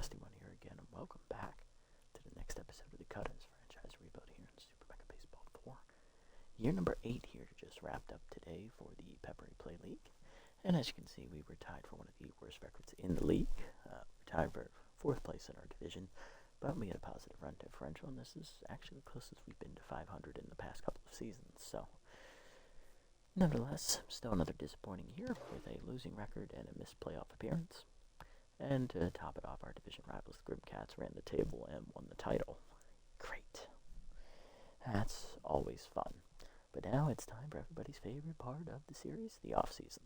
Nasty One here again, and welcome back to the next episode of the Cut-Ins franchise rebuild here in Super Mega Baseball 4. Year number 8 here just wrapped up today for the Peppery Play League, and as you can see, we were tied for one of the worst records in the league. We're tied for 4th place in our division, but we had a positive run differential, and this is actually the closest we've been to 500 in the past couple of seasons, so nevertheless, still another disappointing year with a losing record and a missed playoff appearance. And to top it off, our division rivals, the Grim Cats, ran the table and won the title. Great. That's always fun. But now it's time for everybody's favorite part of the series, the offseason.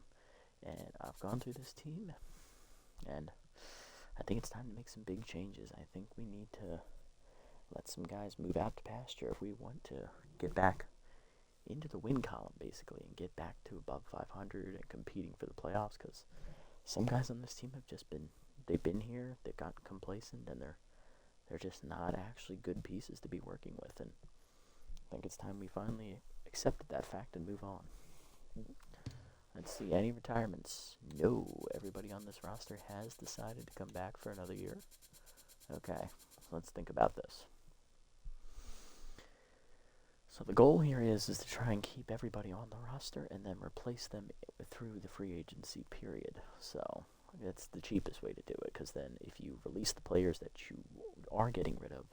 And I've gone through this team, and I think it's time to make some big changes. I think we need to let some guys move out to pasture if we want to get back into the win column, basically, and get back to above 500 and competing for the playoffs, because some guys on this team have just they've been here, they've gotten complacent, and they're just not actually good pieces to be working with, and I think it's time we finally accepted that fact and move on. Let's see, any retirements? No, everybody on this roster has decided to come back for another year. Okay, let's think about this. So the goal here is to try and keep everybody on the roster and then replace them through the free agency period. So that's the cheapest way to do it, because then if you release the players that you are getting rid of,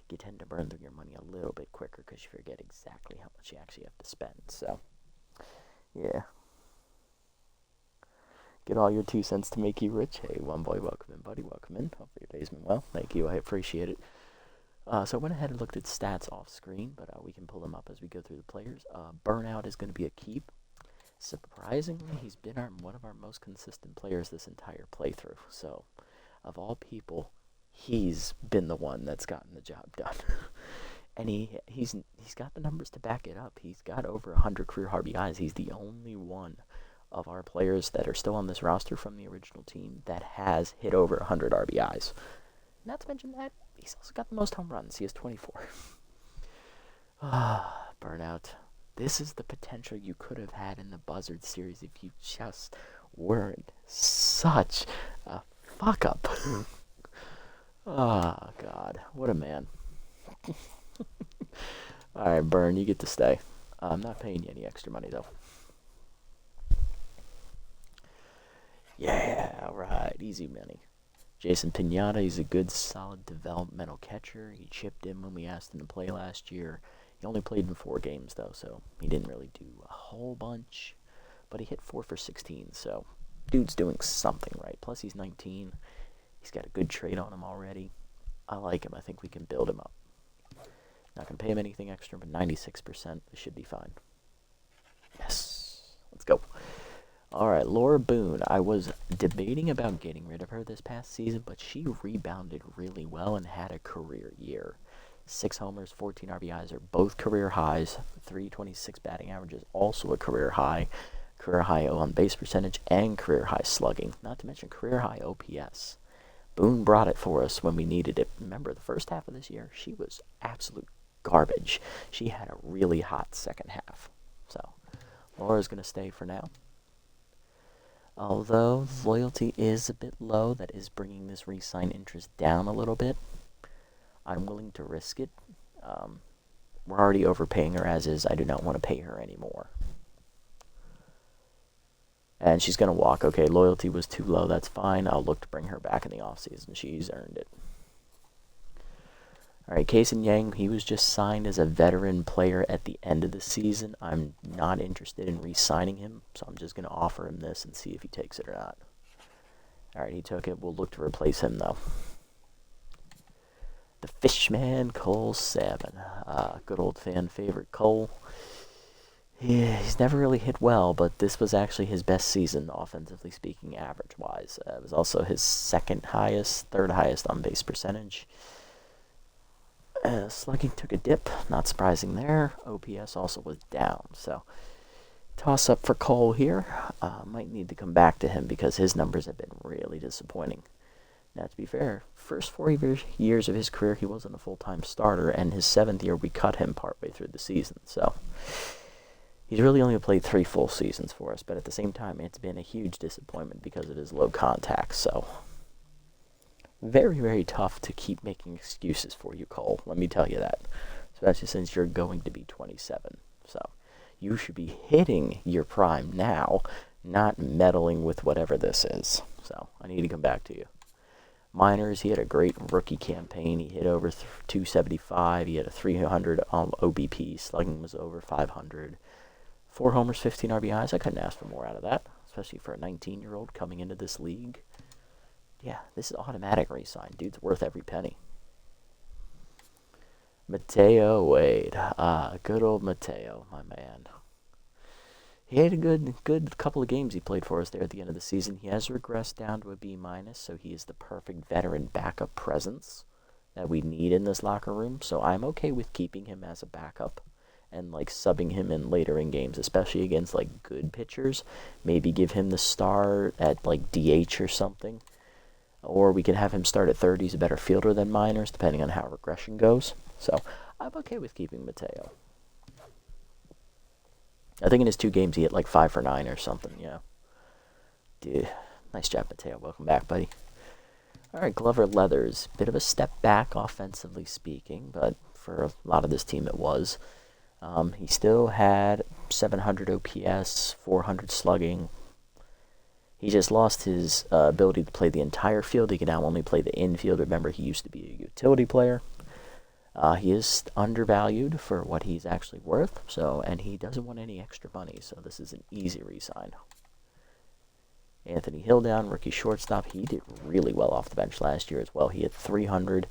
you tend to burn through your money a little bit quicker because you forget exactly how much you actually have to spend. So, yeah. Get all your 2 cents to make you rich. Hey, one boy, welcome in, buddy, welcome in. Hope your day's been well. Thank you, I appreciate it. So I went ahead and looked at stats off screen, but we can pull them up as we go through the players. Burnout is going to be a keep. Surprisingly, he's been one of our most consistent players this entire playthrough. So, of all people, he's been the one that's gotten the job done. And he's got the numbers to back it up. He's got over 100 career RBIs. He's the only one of our players that are still on this roster from the original team that has hit over 100 RBIs. Not to mention that he's also got the most home runs. He has 24. Burnout. This is the potential you could have had in the Buzzard series if you just weren't such a fuck-up. Oh, God. What a man. Alright, Burn, you get to stay. I'm not paying you any extra money, though. Yeah, alright. Easy money. Jason Pinata, he's a good, solid developmental catcher. He chipped in when we asked him to play last year. He only played in 4 games, though, so he didn't really do a whole bunch. But he hit 4 for 16, so dude's doing something right. Plus, he's 19. He's got a good trade on him already. I like him. I think we can build him up. Not going to pay him anything extra, but 96% should be fine. Yes. Let's go. Alright, Laura Boone. I was debating about getting rid of her this past season, but she rebounded really well and had a career year. 6 homers, 14 RBIs are both career highs. 326 batting average is also a career high. Career high on base percentage and career high slugging. Not to mention career high OPS. Boone brought it for us when we needed it. Remember, the first half of this year, she was absolute garbage. She had a really hot second half. So, Laura's going to stay for now. Although loyalty is a bit low, that is bringing this re-sign interest down a little bit. I'm willing to risk it. We're already overpaying her as is. I do not want to pay her anymore. And she's going to walk. Okay, loyalty was too low. That's fine. I'll look to bring her back in the offseason. She's earned it. All right, Kaysen Yang, he was just signed as a veteran player at the end of the season. I'm not interested in re-signing him, so I'm just going to offer him this and see if he takes it or not. All right, he took it. We'll look to replace him, though. The Fishman, Cole 7. Good old fan favorite, Cole. Yeah, he's never really hit well, but this was actually his best season, offensively speaking, average-wise. It was also his third highest on base percentage. Slugging took a dip, not surprising there. OPS also was down, so toss up for Cole here. Might need to come back to him because his numbers have been really disappointing. Now, to be fair, first 4 years of his career, he wasn't a full-time starter, and his 7th year, we cut him partway through the season, so he's really only played 3 full seasons for us, but at the same time, it's been a huge disappointment because of his low contact, so very, very tough to keep making excuses for you, Cole. Let me tell you that. Especially since you're going to be 27. So you should be hitting your prime now, not meddling with whatever this is. So I need to come back to you. Minors, he had a great rookie campaign. He hit over 275. He had a 300 OBP. Slugging was over 500. 4 homers, 15 RBIs. I couldn't ask for more out of that, especially for a 19-year-old coming into this league. Yeah, this is automatic re-sign. Dude's worth every penny. Mateo Wade. Good old Mateo, my man. He had a good couple of games he played for us there at the end of the season. He has regressed down to a B-, so he is the perfect veteran backup presence that we need in this locker room. So I'm okay with keeping him as a backup and like subbing him in later in games, especially against like good pitchers. Maybe give him the start at like DH or something. Or we can have him start at third. He's a better fielder than Miners, depending on how regression goes. So I'm okay with keeping Mateo. I think in his 2 games he hit like 5 for 9 or something, yeah. Dude, nice job, Mateo. Welcome back, buddy. All right, Glover Leathers. Bit of a step back offensively speaking, but for a lot of this team it was. He still had 700 OPS, 400 slugging. He just lost his ability to play the entire field. He can now only play the infield. Remember, he used to be a utility player. He is undervalued for what he's actually worth, and he doesn't want any extra money, so this is an easy re-sign. Anthony Hilldown, rookie shortstop. He did really well off the bench last year as well. He had 300.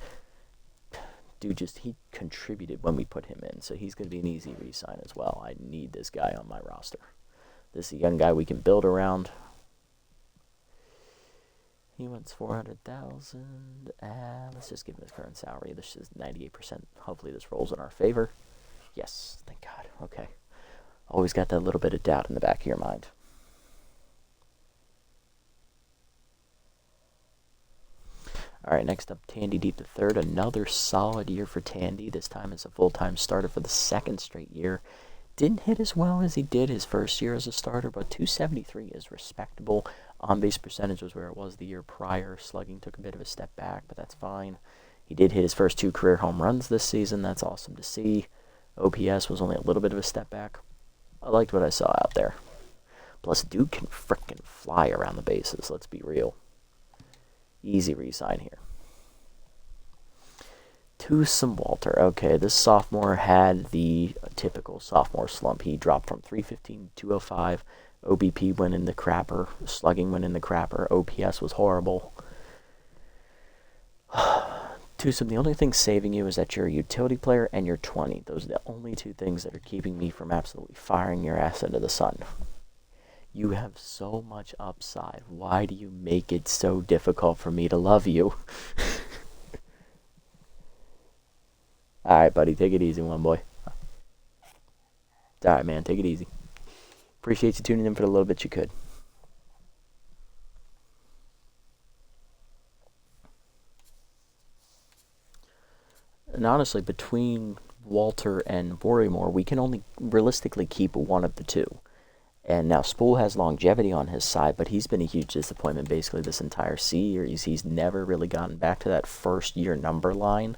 Dude, he contributed when we put him in, so he's going to be an easy re-sign as well. I need this guy on my roster. This is a young guy we can build around. He wants $400,000. Let's just give him his current salary. This is 98%. Hopefully this rolls in our favor. Yes, thank God. Okay. Always got that little bit of doubt in the back of your mind. All right, next up, Tandy Deep III. Another solid year for Tandy. This time as a full-time starter for the 2nd straight year. Didn't hit as well as he did his first year as a starter, but 273 is respectable. On-base percentage was where it was the year prior. Slugging took a bit of a step back, but that's fine. He did hit his first 2 career home runs this season. That's awesome to see. OPS was only a little bit of a step back. I liked what I saw out there. Plus, dude can frickin' fly around the bases. Let's be real. Easy re-sign here. Tucson Walter. Okay, this sophomore had the typical sophomore slump. He dropped from 315 to 205. OBP went in the crapper. Slugging went in the crapper. OPS was horrible. Tucson, the only thing saving you is that you're a utility player and you're 20. Those are the only 2 things that are keeping me from absolutely firing your ass into the sun. You have so much upside. Why do you make it so difficult for me to love you? Alright, buddy, take it easy, one boy. Alright, man, take it easy. Appreciate you tuning in for the little bit you could. And honestly, between Walter and Worrymore, we can only realistically keep one of the 2. And now Spool has longevity on his side, but he's been a huge disappointment basically this entire series. He's never really gotten back to that first-year number line,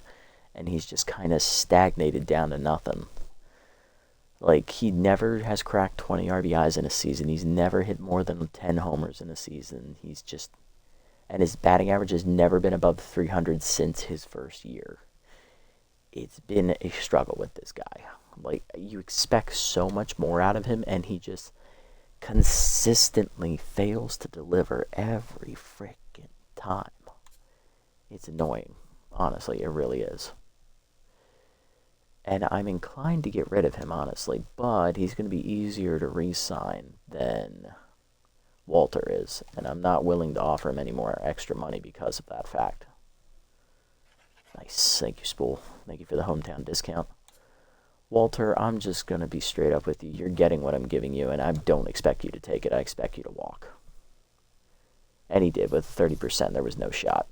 and he's just kind of stagnated down to nothing. Like, he never has cracked 20 RBIs in a season. He's never hit more than 10 homers in a season. And his batting average has never been above 300 since his first year. It's been a struggle with this guy. Like, you expect so much more out of him, and he just consistently fails to deliver every freaking time. It's annoying. Honestly, it really is. And I'm inclined to get rid of him, honestly, but he's going to be easier to re-sign than Walter is, and I'm not willing to offer him any more extra money because of that fact. Nice. Thank you, Spool. Thank you for the hometown discount. Walter, I'm just going to be straight up with you. You're getting what I'm giving you, and I don't expect you to take it. I expect you to walk. And he did with 30%. There was no shot.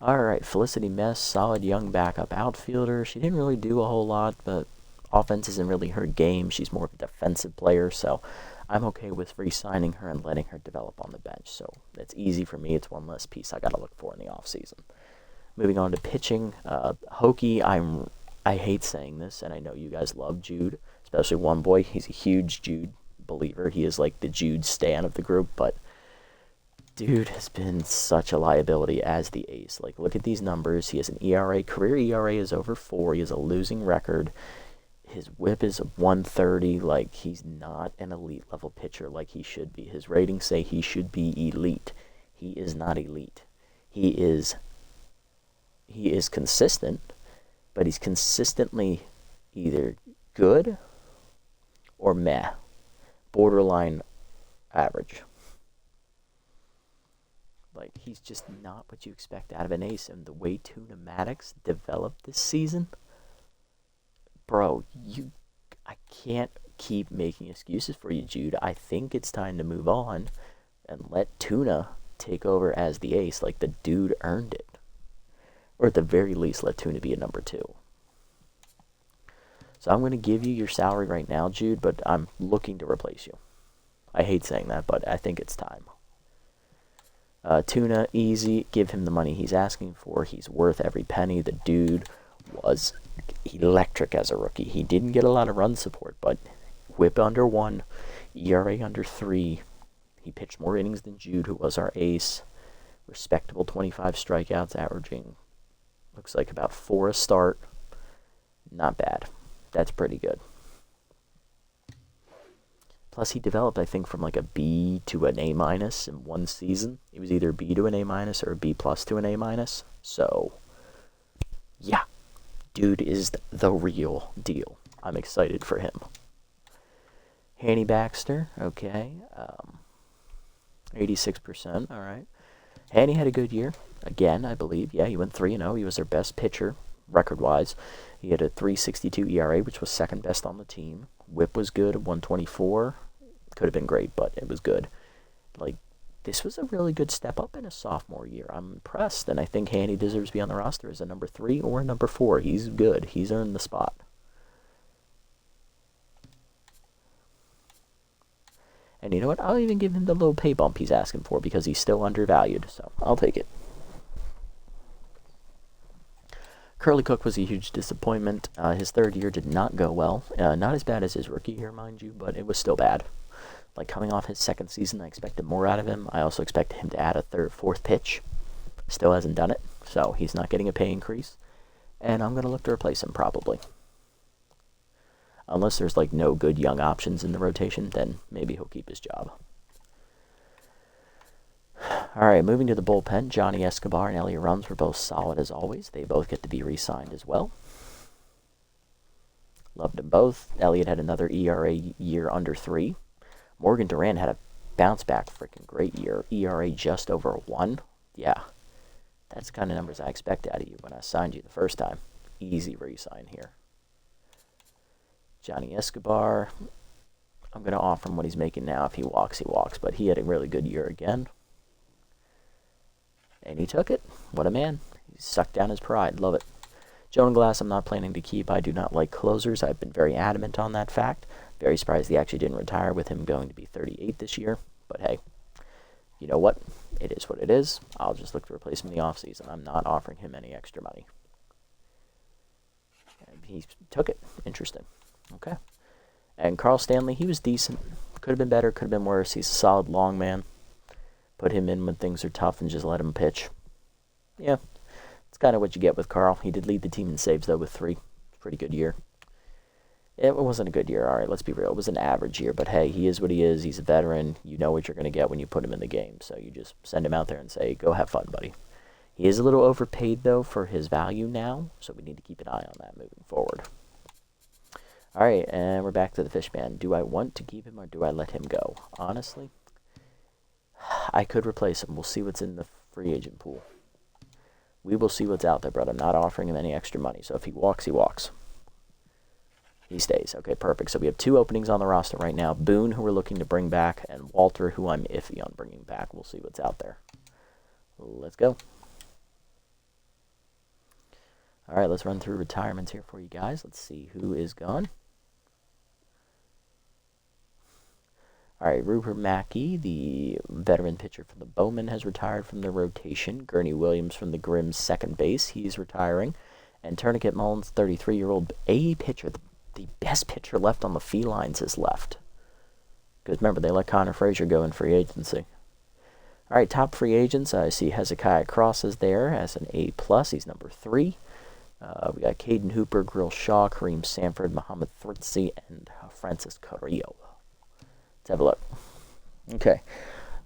All right, Felicity Mess, solid young backup outfielder. She didn't really do a whole lot, but offense isn't really her game. She's more of a defensive player, so I'm okay with re-signing her and letting her develop on the bench. So that's easy for me. It's one less piece I got to look for in the offseason. Moving on to pitching, Hokie, I hate saying this, and I know you guys love Jude, especially one boy. He's a huge Jude believer. He is like the Jude stan of the group, but dude has been such a liability as the ace. Like, look at these numbers. He has an ERA. Career ERA is over 4. He has a losing record. His whip is 130. Like, he's not an elite level pitcher like he should be. His ratings say he should be elite. He is not elite. He is consistent, but he's consistently either good or meh, borderline average. Like, he's just not what you expect out of an ace. And the way Tuna Maddox developed this season, bro, I can't keep making excuses for you, Jude. I think it's time to move on and let Tuna take over as the ace. Like, the dude earned it. Or at the very least, let Tuna be a number 2. So I'm going to give you your salary right now, Jude, but I'm looking to replace you. I hate saying that, but I think it's time. Tuna, easy. Give him the money he's asking for. He's worth every penny. The dude was electric as a rookie. He didn't get a lot of run support, but whip under 1, ERA under 3. He pitched more innings than Jude, who was our ace. Respectable 25 strikeouts, averaging, looks like about 4 a start. Not bad. That's pretty good. Plus, he developed, I think, from like a B to an A- in one season. It was either B to an A- or a B plus to an A-. So, yeah. Dude is the real deal. I'm excited for him. Hanny Baxter, okay. 86%, all right. Hanny had a good year. Again, I believe. Yeah, he went 3-0. He was their best pitcher, record-wise. He had a 3.62 ERA, which was second best on the team. Whip was good at 124. Could have been great, but it was good. Like, this was a really good step up in his sophomore year. I'm impressed, and I think Hanny deserves to be on the roster as a number 3 or a number 4. He's good. He's earned the spot. And you know what? I'll even give him the little pay bump he's asking for because he's still undervalued. So I'll take it. Curly Cook was a huge disappointment. His third year did not go well. Not as bad as his rookie year, mind you, but it was still bad. Like, coming off his second season, I expected more out of him. I also expected him to add a fourth pitch. Still hasn't done it, so he's not getting a pay increase. And I'm going to look to replace him, probably. Unless there's, like, no good young options in the rotation, then maybe he'll keep his job. All right, moving to the bullpen, Johnny Escobar and Elliot Runs were both solid as always. They both get to be re-signed as well. Loved them both. Elliot had another ERA year under 3. Morgan Duran had a bounce-back freaking great year. ERA just over 1. Yeah, that's the kind of numbers I expect out of you when I signed you the first time. Easy re-sign here. Johnny Escobar, I'm going to offer him what he's making now. If he walks, he walks. But he had a really good year again. And he took it. What a man. He sucked down his pride. Love it. Jonah Glass, I'm not planning to keep. I do not like closers. I've been very adamant on that fact. Very surprised he actually didn't retire with him going to be 38 this year. But hey, you know what? It is what it is. I'll just look to replace him in the offseason. I'm not offering him any extra money. And he took it. Interesting. Okay. And Carl Stanley, he was decent. Could have been better, could have been worse. He's a solid long man. Put him in when things are tough and just let him pitch. Yeah, it's kind of what you get with Carl. He did lead the team in saves, though, with 3. Pretty good year. It wasn't a good year, all right, let's be real. It was an average year, but hey, he is what he is. He's a veteran. You know what you're going to get when you put him in the game. So you just send him out there and say, go have fun, buddy. He is a little overpaid, though, for his value now, so we need to keep an eye on that moving forward. All right, and we're back to the Fishman. Do I want to keep him or do I let him go? Honestly, I could replace him. We'll see what's in the free agent pool. We will see what's out there, but I'm not offering him any extra money. So if he walks, he walks. He stays. Okay, perfect. So we have 2 openings on the roster right now. Boone, who we're looking to bring back, and Walter, who I'm iffy on bringing back. We'll see what's out there. Let's go. All right, let's run through retirements here for you guys. Let's see who is gone. All right, Rupert Mackey, the veteran pitcher for the Bowmen, has retired from the rotation. Gurney Williams from the Grimm's second base, he's retiring. And Tourniquet Mullins, 33-year-old A pitcher, the best pitcher left on the felines, is left. Because remember, they let Connor Frazier go in free agency. All right, top free agents. I see Hezekiah Cross is there as an A+. He's number 3. We got Caden Hooper, Grill Shaw, Kareem Sanford, Muhammad Thritzi, and Francis Carrillo. Let's have a look. Okay,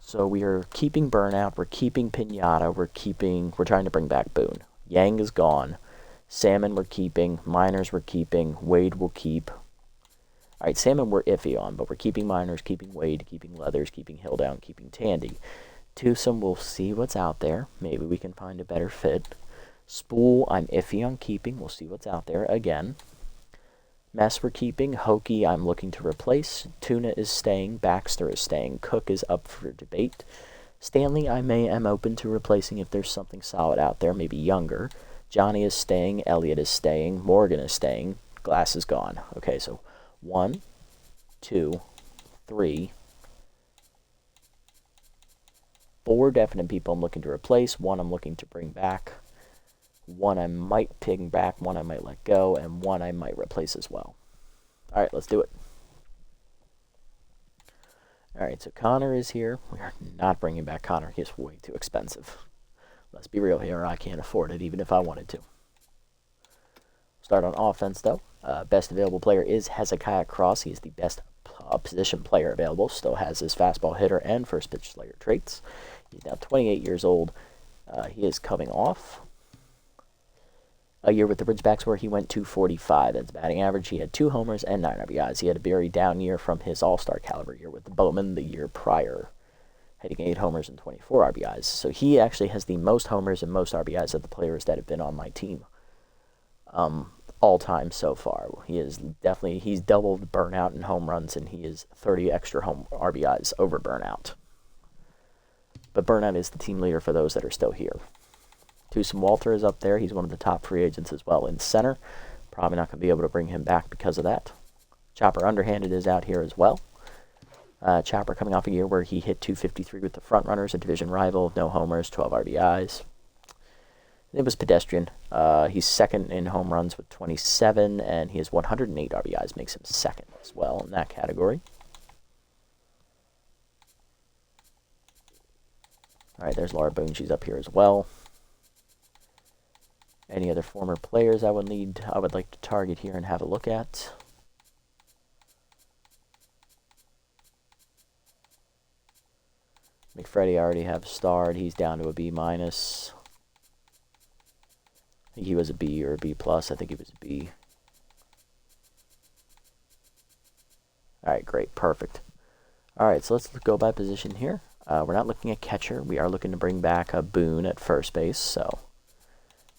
so we are keeping Burnout. We're keeping Pinata. We're trying to bring back Boone. Yang is gone. Salmon we're keeping. Miners we're keeping. Wade will keep. All right, Salmon we're iffy on, but we're keeping Miners, keeping Wade, keeping Leathers, keeping Hilldown, keeping Tandy. Twosome, we'll see what's out there. Maybe we can find a better fit. Spool, I'm iffy on keeping. We'll see what's out there again. Mess we're keeping. Hokey, I'm looking to replace. Tuna is staying. Baxter is staying. Cook is up for debate. Stanley, am open to replacing if there's something solid out there, maybe younger. Johnny is staying. Elliott is staying. Morgan is staying. Glass is gone. Okay, so 1, 2, 3, 4 definite people I'm looking to replace. 1 I'm looking to bring back. 1 I might ping back. 1 I might let go. And 1 I might replace as well. All right, let's do it. All right, so Connor is here. We are not bringing back Connor. He's way too expensive. Let's be real here. I can't afford it even if I wanted to. Start on offense, though. Best available player is Hezekiah Cross. He is the best position player available. Still has his fastball hitter and first pitch slayer traits. He's now 28 years old. He is coming off a year with the Ridgebacks where he went 245. That's batting average. He had 2 homers and 9 RBIs. He had a very down year from his all-star caliber year with the Bowmen the year prior, hitting 8 homers and 24 RBIs. So he actually has the most homers and most RBIs of the players that have been on my team all time so far. He's doubled Burnout in home runs, and he is 30 extra home RBIs over Burnout. But Burnout is the team leader for those that are still here. Twosome Walter is up there. He's one of the top free agents as well in center. Probably not going to be able to bring him back because of that. Chopper Underhanded is out here as well. Chopper coming off a year where he hit 253 with the front runners, a division rival, no homers, 12 RBIs. It was pedestrian. He's second in home runs with 27, and he has 108 RBIs, makes him second as well in that category. All right, there's Laura Boone. She's up here as well. Any other former players I would like to target here and have a look at? McFreddy I already have starred. He's down to a B-. I think he was a B or a B+. I think he was a B. All right, great, perfect. All right, so let's go by position here. We're not looking at catcher. We are looking to bring back a Boone at first base, so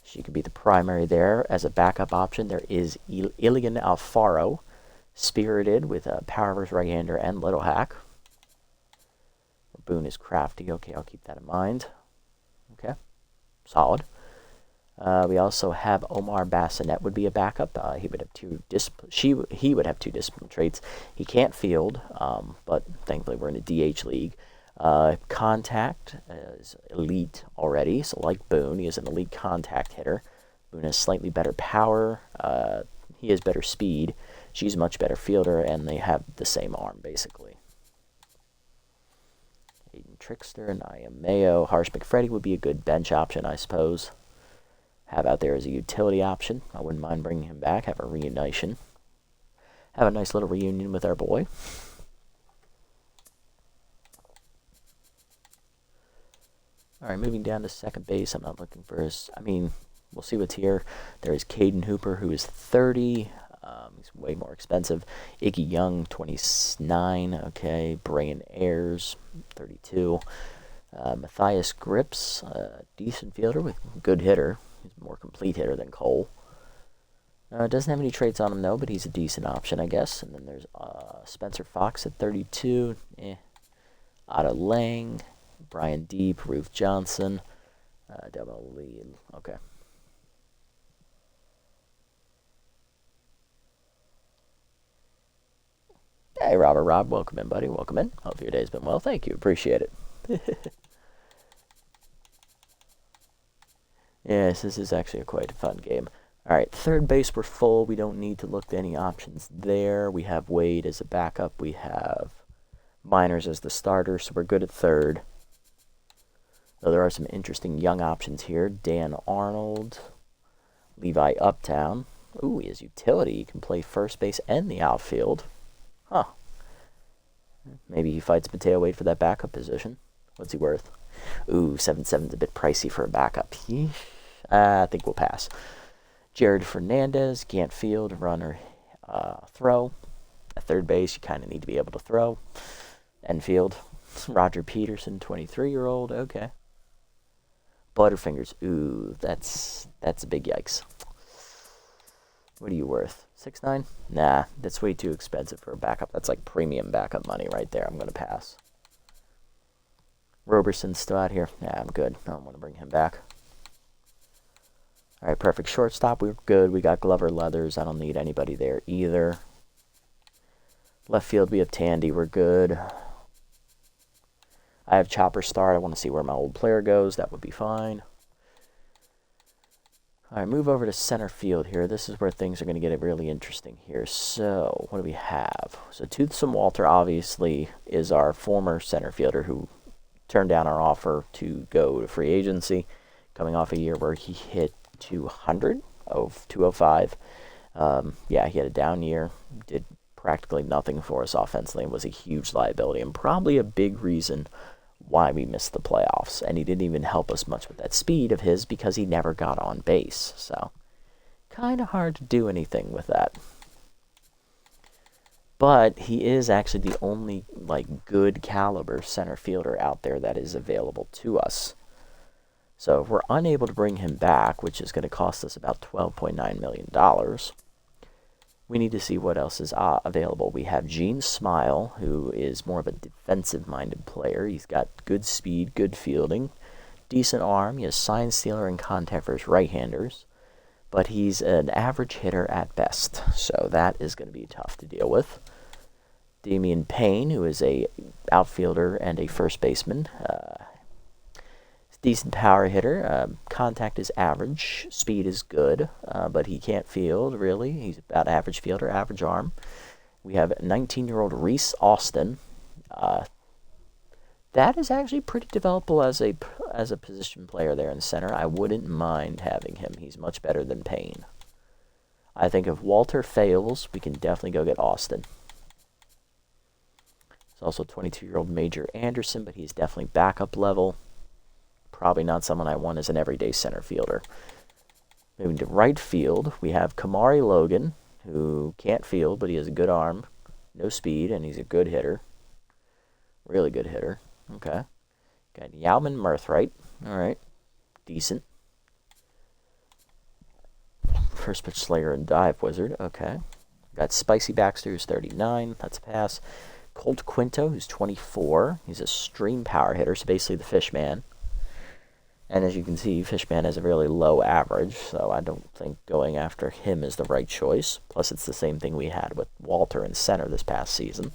she could be the primary there. As a backup option, there is Iligan Alfaro, spirited with a power versus right-hander and little hack. Boone is crafty. Okay, I'll keep that in mind. Okay, solid. We also have Omar Bassinet would be a backup. He would have 2 he would have 2 discipline traits. He can't field, but thankfully we're in a DH league. Contact is elite already, so like Boone, he is an elite contact hitter. Boone has slightly better power. He has better speed. She's a much better fielder, and they have the same arm, basically. Aiden Trickster, Nia Mayo. Harsh McFreddy would be a good bench option, I suppose. Have out there as a utility option. I wouldn't mind bringing him back. Have a reunition. Have a nice little reunion with our boy. All right, moving down to second base. I'm not looking for we'll see what's here. There is Caden Hooper, who is 30. He's way more expensive. Iggy Young, 29. Okay, Brian Ayers, 32. Matthias Grips, decent fielder with good hitter. He's a more complete hitter than Cole. Doesn't have any traits on him, though, but he's a decent option, I guess. And then there's Spencer Fox at 32. Otto Lang. Brian Deep, Ruth Johnson, Devil Lee. Okay. Hey, Robert Rob, welcome in, buddy. Welcome in. Hope your day's been well. Thank you. Appreciate it. Yes, this is actually quite a fun game. All right, third base, we're full. We don't need to look to any options there. We have Wade as a backup. We have Miners as the starter, so we're good at third. Though there are some interesting young options here. Dan Arnold, Levi Uptown. Ooh, he has utility. He can play first base and the outfield. Huh. Maybe he fights Mateo Wade for that backup position. What's he worth? Ooh, 7.7's a bit pricey for a backup. I think we'll pass. Jared Fernandez, can't field, runner, throw. At third base, you kind of need to be able to throw and field. Roger Peterson, 23-year-old, okay. Butterfingers, ooh, that's a big yikes. What are you worth? 6.9? Nah, that's way too expensive for a backup. That's like premium backup money right there. I'm going to pass. Roberson's still out here. Yeah, I'm good. I don't want to bring him back. All right, perfect shortstop. We're good. We got Glover Leathers. I don't need anybody there either. Left field, we have Tandy. We're good. I have Chopper start. I want to see where my old player goes. That would be fine. All right, move over to center field here. This is where things are going to get really interesting here. So, what do we have? So, Toothsome Walter, obviously, is our former center fielder who turned down our offer to go to free agency, coming off a year where he hit 200 of 205. Yeah, he had a down year, did practically nothing for us offensively, and was a huge liability, and probably a big reason why we missed the playoffs. And he didn't even help us much with that speed of his because he never got on base. So, kind of hard to do anything with that. But he is actually the only good caliber center fielder out there that is available to us. So if we're unable to bring him back, which is going to cost us about $12.9 million, we need to see what else is available. We have Gene Smile, who is more of a defensive-minded player. He's got good speed, good fielding, decent arm. He has sign stealer and contact for his right-handers. But he's an average hitter at best, so that is going to be tough to deal with. Damian Payne, who is a outfielder and a first baseman. Decent power hitter. Contact is average. Speed is good, but he can't field, really. He's about average fielder, average arm. We have 19-year-old Reese Austin. That is actually pretty developable as a position player there in center. I wouldn't mind having him. He's much better than Payne. I think if Walter fails, we can definitely go get Austin. There's also 22-year-old Major Anderson, but he's definitely backup level. Probably not someone I want as an everyday center fielder. Moving to right field, we have Kamari Logan, who can't field, but he has a good arm, no speed, and he's a good hitter. Really good hitter. Okay. Got Yauman Mirthright. All right. Decent. First pitch slayer and dive wizard. Okay. Got Spicy Baxter, who's 39. That's a pass. Colt Quinto, who's 24. He's a stream power hitter, so basically the fish man. And as you can see, Fishman has a really low average, so I don't think going after him is the right choice. Plus, it's the same thing we had with Walter in center this past season.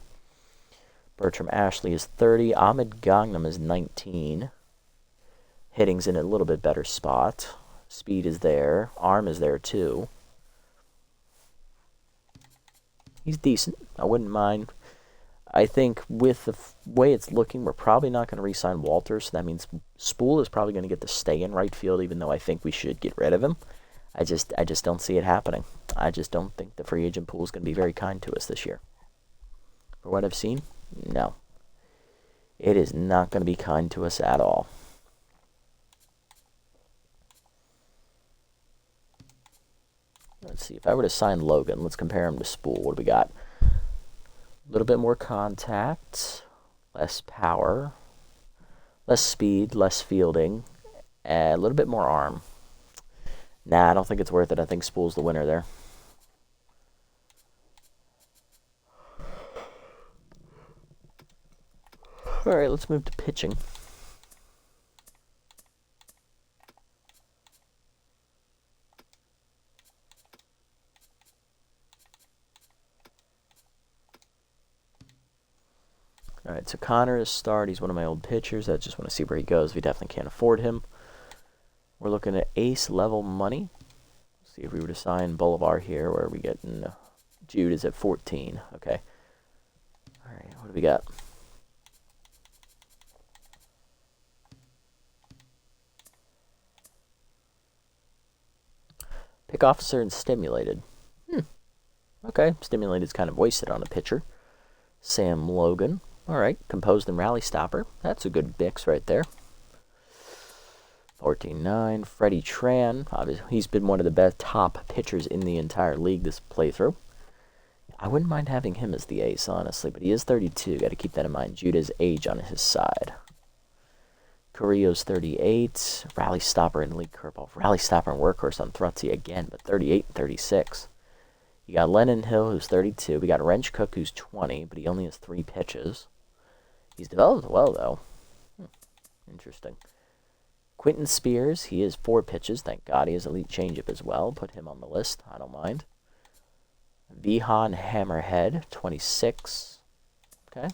Bertram Ashley is 30. Ahmed Gangnam is 19. Hitting's in a little bit better spot. Speed is there. Arm is there, too. He's decent. I wouldn't mind. I think with the way it's looking, we're probably not going to re-sign Walter, so that means Spool is probably going to get to stay in right field, even though I think we should get rid of him. I just don't see it happening. I just don't think the free agent pool is going to be very kind to us this year. For what I've seen, no. It is not going to be kind to us at all. Let's see. If I were to sign Logan, let's compare him to Spool. What do we got? A little bit more contact, less power, less speed, less fielding, and a little bit more arm. Nah, I don't think it's worth it. I think Spool's the winner there. All right, let's move to pitching. All right, so Connor is start. He's one of my old pitchers. I just want to see where he goes. We definitely can't afford him. We're looking at ace level money. See if we were to sign Bolivar here, where are we getting? Jude is at 14. Okay. All right, what do we got? Pick officer and stimulated. Okay, stimulated is kind of wasted on a pitcher. Sam Logan. All right, composed and rally stopper. That's a good mix right there. 14-9. Freddie Tran. Obviously, he's been one of the best top pitchers in the entire league this playthrough. I wouldn't mind having him as the ace, honestly, but he is 32. Got to keep that in mind. Judah's age on his side. Carrillo's 38. Rally stopper and elite curveball. Rally stopper and workhorse on Thrutzy again, but 38 and 36. You got Lennon Hill, who's 32. We got Wrench Cook, who's 20, but he only has 3 pitches. He's developed well, though. Interesting. Quentin Spears, he has 4 pitches. Thank God he has elite changeup as well. Put him on the list. I don't mind. Vihan Hammerhead, 26. Okay.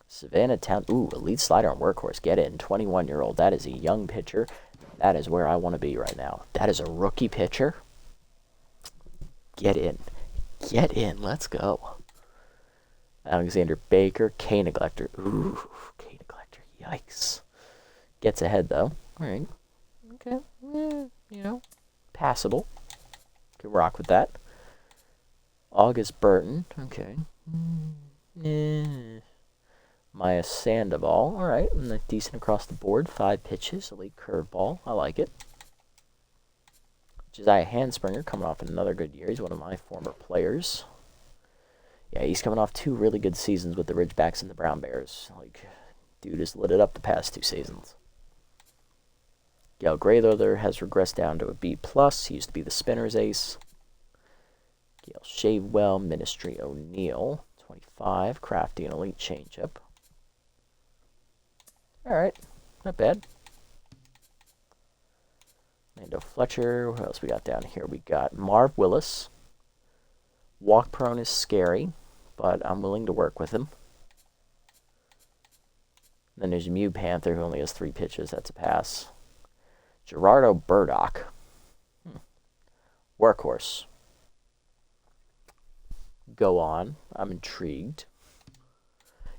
Savannah Town. Ooh, elite slider and workhorse. Get in. 21-year-old. That is a young pitcher. That is where I want to be right now. That is a rookie pitcher. Get in. Get in. Let's go. Alexander Baker. K Neglector. Ooh, K Neglector. Yikes. Gets ahead, though. All right. Okay. Passable. Can rock with that. August Burton. Okay. Maya Sandoval. All right. Decent across the board. 5 pitches. Elite curveball. I like it. Josiah Handspringer coming off another good year. He's one of my former players. Yeah, he's coming off 2 really good seasons with the Ridgebacks and the Brown Bears. Like, dude has lit it up the past 2 seasons. Gail Grayleather has regressed down to a B+. He used to be the spinner's ace. Gail Shavewell, Ministry O'Neill, 25. Crafty and elite changeup. All right, not bad. Lando Fletcher. What else we got down here? We got Marv Willis. Walk prone is scary, but I'm willing to work with him. Then there's Mew Panther, who only has 3 pitches. That's a pass. Gerardo Burdock. Workhorse. Go on. I'm intrigued.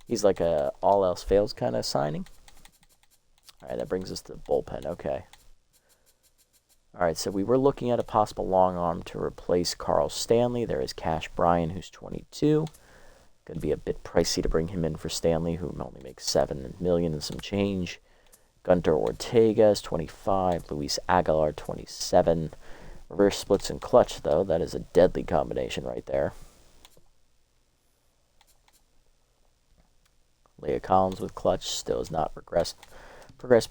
He's like a all else fails kind of signing. All right, that brings us to the bullpen. Okay. All right, so we were looking at a possible long arm to replace Carl Stanley. There is Cash Bryan, who's 22. Going to be a bit pricey to bring him in for Stanley, who only makes $7 million and some change. Gunter Ortega is 25. Luis Aguilar, 27. Reverse splits and clutch, though. That is a deadly combination right there. Leah Collins with clutch still has not progressed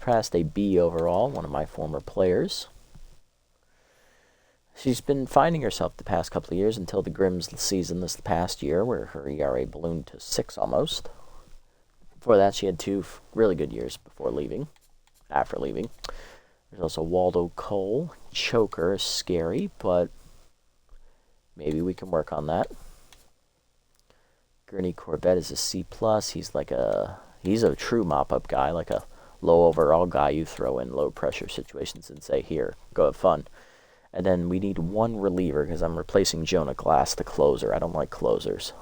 past a B overall, one of my former players. She's been finding herself the past couple of years until the Grims season this past year, where her ERA ballooned to 6 almost. Before that, she had 2 really good years after leaving. There's also Waldo Cole. Choker is scary, but maybe we can work on that. Gurney Corbett is a C+. He's a true mop-up guy, like a low overall guy you throw in low pressure situations and say, here, go have fun. And then we need 1 reliever because I'm replacing Jonah Glass, the closer. I don't like closers.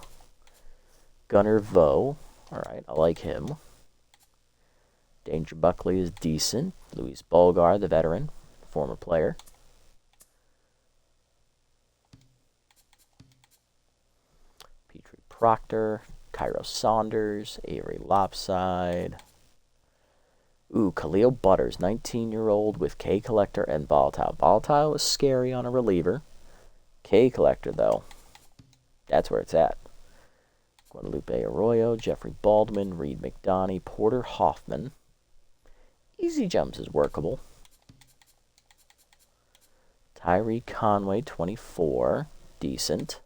Gunnar Vo. All right, I like him. Danger Buckley is decent. Luis Bulgar, the veteran, former player. Petrie Proctor. Cairo Saunders. Avery Lopside. Ooh, Khalil Butters, 19-year-old with K Collector and Volatile. Volatile is scary on a reliever. K Collector, though, that's where it's at. Guadalupe Arroyo, Jeffrey Baldwin, Reed McDonough, Porter Hoffman. Easy jumps is workable. Tyree Conway, 24, decent.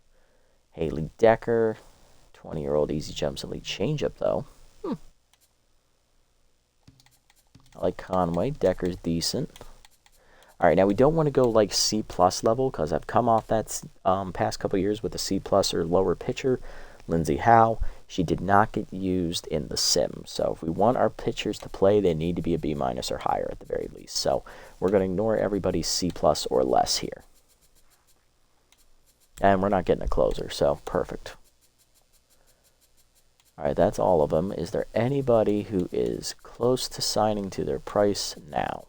Haley Decker, 20-year-old easy jumps elite changeup, though. I like Conway. Decker's decent. All right, now we don't want to go like C+ level because I've come off that past couple years with a C+ or lower pitcher. Lindsey Howe. She did not get used in the sim. So if we want our pitchers to play, they need to be a B- or higher at the very least. So we're going to ignore everybody's C+ or less here. And we're not getting a closer, so perfect. All right, that's all of them. Is there anybody who is close to signing to their price now?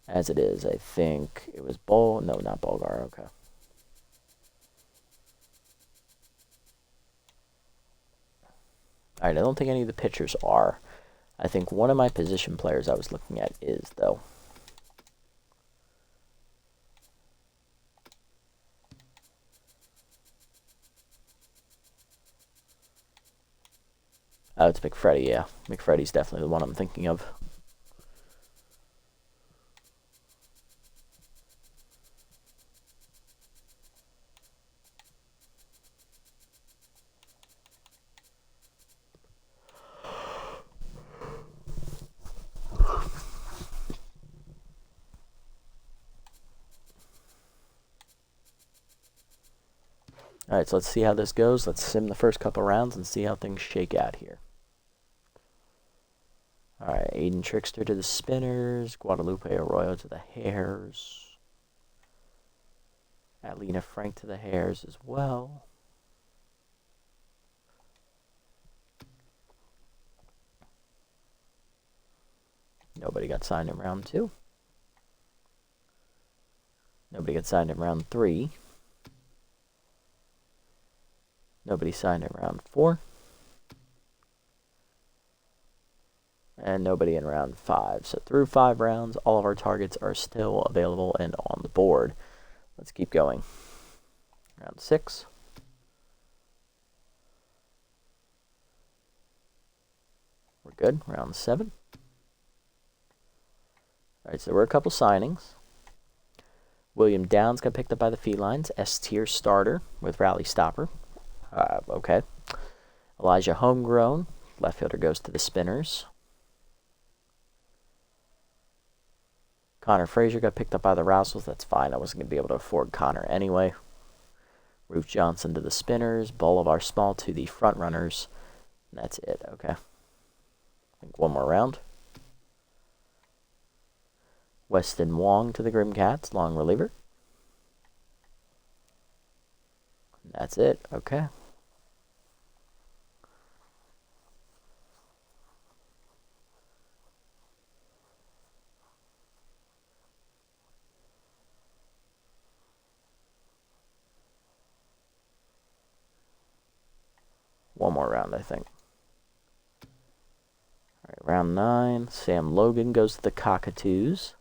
As it is, I think it was no, not Bulgar, okay. All right, I don't think any of the pitchers are. I think one of my position players I was looking at is, though. Oh, it's McFreddy, yeah. McFreddy's definitely the one I'm thinking of. Alright, so let's see how this goes. Let's sim the first couple rounds and see how things shake out here. Alright, Aiden Trickster to the Spinners. Guadalupe Arroyo to the Hares. Atlina Frank to the Hares as well. Nobody got signed in round 2. Nobody got signed in round 3. Nobody signed in round 4. And nobody in round 5. So through 5 rounds, all of our targets are still available and on the board. Let's keep going. Round 6. We're good. Round 7. Alright, so there were a couple signings. William Downs got picked up by the Felines. S-tier starter with Rally Stopper. Okay. Elijah Homegrown. Left fielder goes to the Spinners. Connor Frazier got picked up by the Rouseles. That's fine. I wasn't going to be able to afford Connor anyway. Ruth Johnson to the Spinners. Bolivar Small to the front runners. And that's it. Okay. I think one more round. Weston Wong to the Grim Cats. Long reliever. And that's it. Okay. One more round, I think. All right, round 9. Sam Logan goes to the Cockatoos.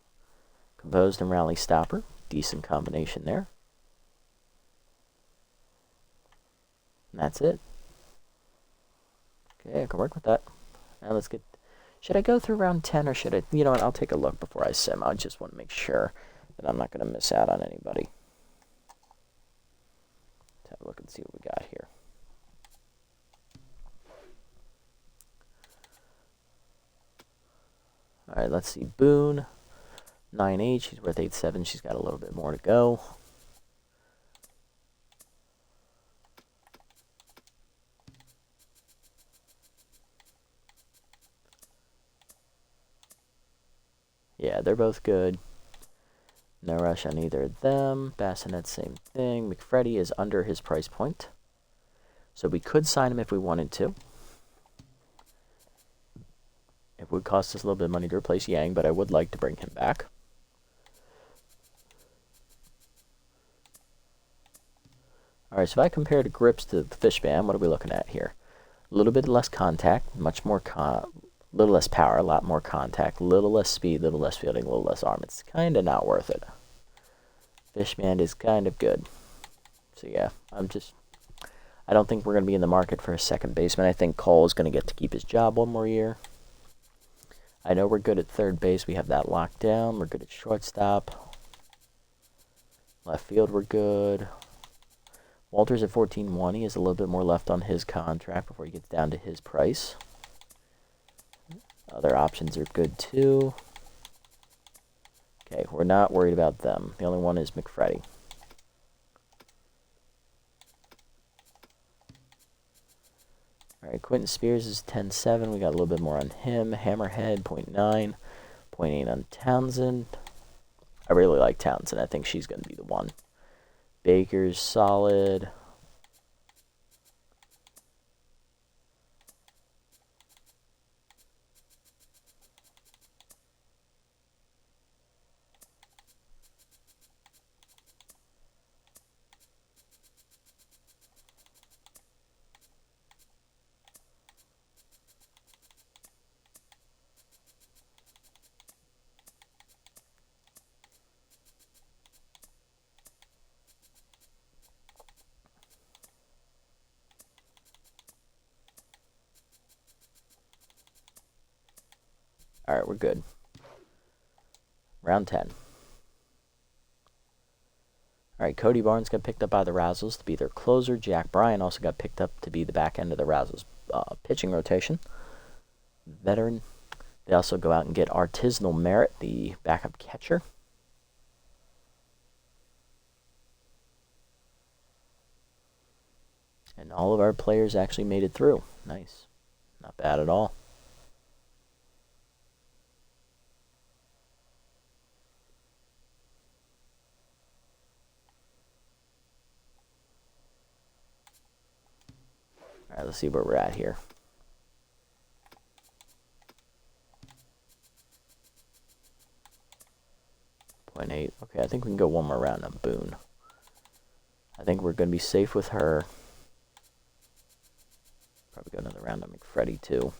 Composed and Rally Stopper. Decent combination there. And that's it. Okay, I can work with that. Now let's get... Should I go through round 10 or should I... You know what, I'll take a look before I sim. I just want to make sure that I'm not going to miss out on anybody. Let's have a look and see what we got here. Alright, let's see. Boone. 9.8. She's worth 8.7. She's got a little bit more to go. Yeah, they're both good. No rush on either of them. Bassinet, same thing. McFreddy is under his price point. So we could sign him if we wanted to. It would cost us a little bit of money to replace Yang, but I would like to bring him back. Alright, so if I compare the grips to the Fishman, what are we looking at here? A little bit less contact, much more little less power, a lot more contact, a little less speed, a little less fielding, a little less arm. It's kind of not worth it. Fishman is kind of good. So yeah, I don't think we're going to be in the market for a second baseman. I think Cole is going to get to keep his job one more year. I know we're good at third base. We have that locked down. We're good at shortstop. Left field, we're good. Walter's at 14.1. He has a little bit more left on his contract before he gets down to his price. Other options are good too. Okay, we're not worried about them. The only one is Alright, Quentin Spears is 10.7. We got a little bit more on him. Hammerhead, 0.9. 0.8 on Townsend. I really like Townsend. I think she's going to be the one. Baker's solid. Alright, we're good. Round 10. Alright, Cody Barnes got picked up by the Razzles to be their closer. Jack Bryan also got picked up to be the back end of the Razzles pitching rotation. Veteran. They also go out and get Artisanal Merit, the backup catcher. And all of our players actually made it through. Nice. Not bad at all. Alright, let's see where we're at here. .8. Okay, I think we can go one more round on Boone. I think we're going to be safe with her. Probably go another round on McFreddy, too.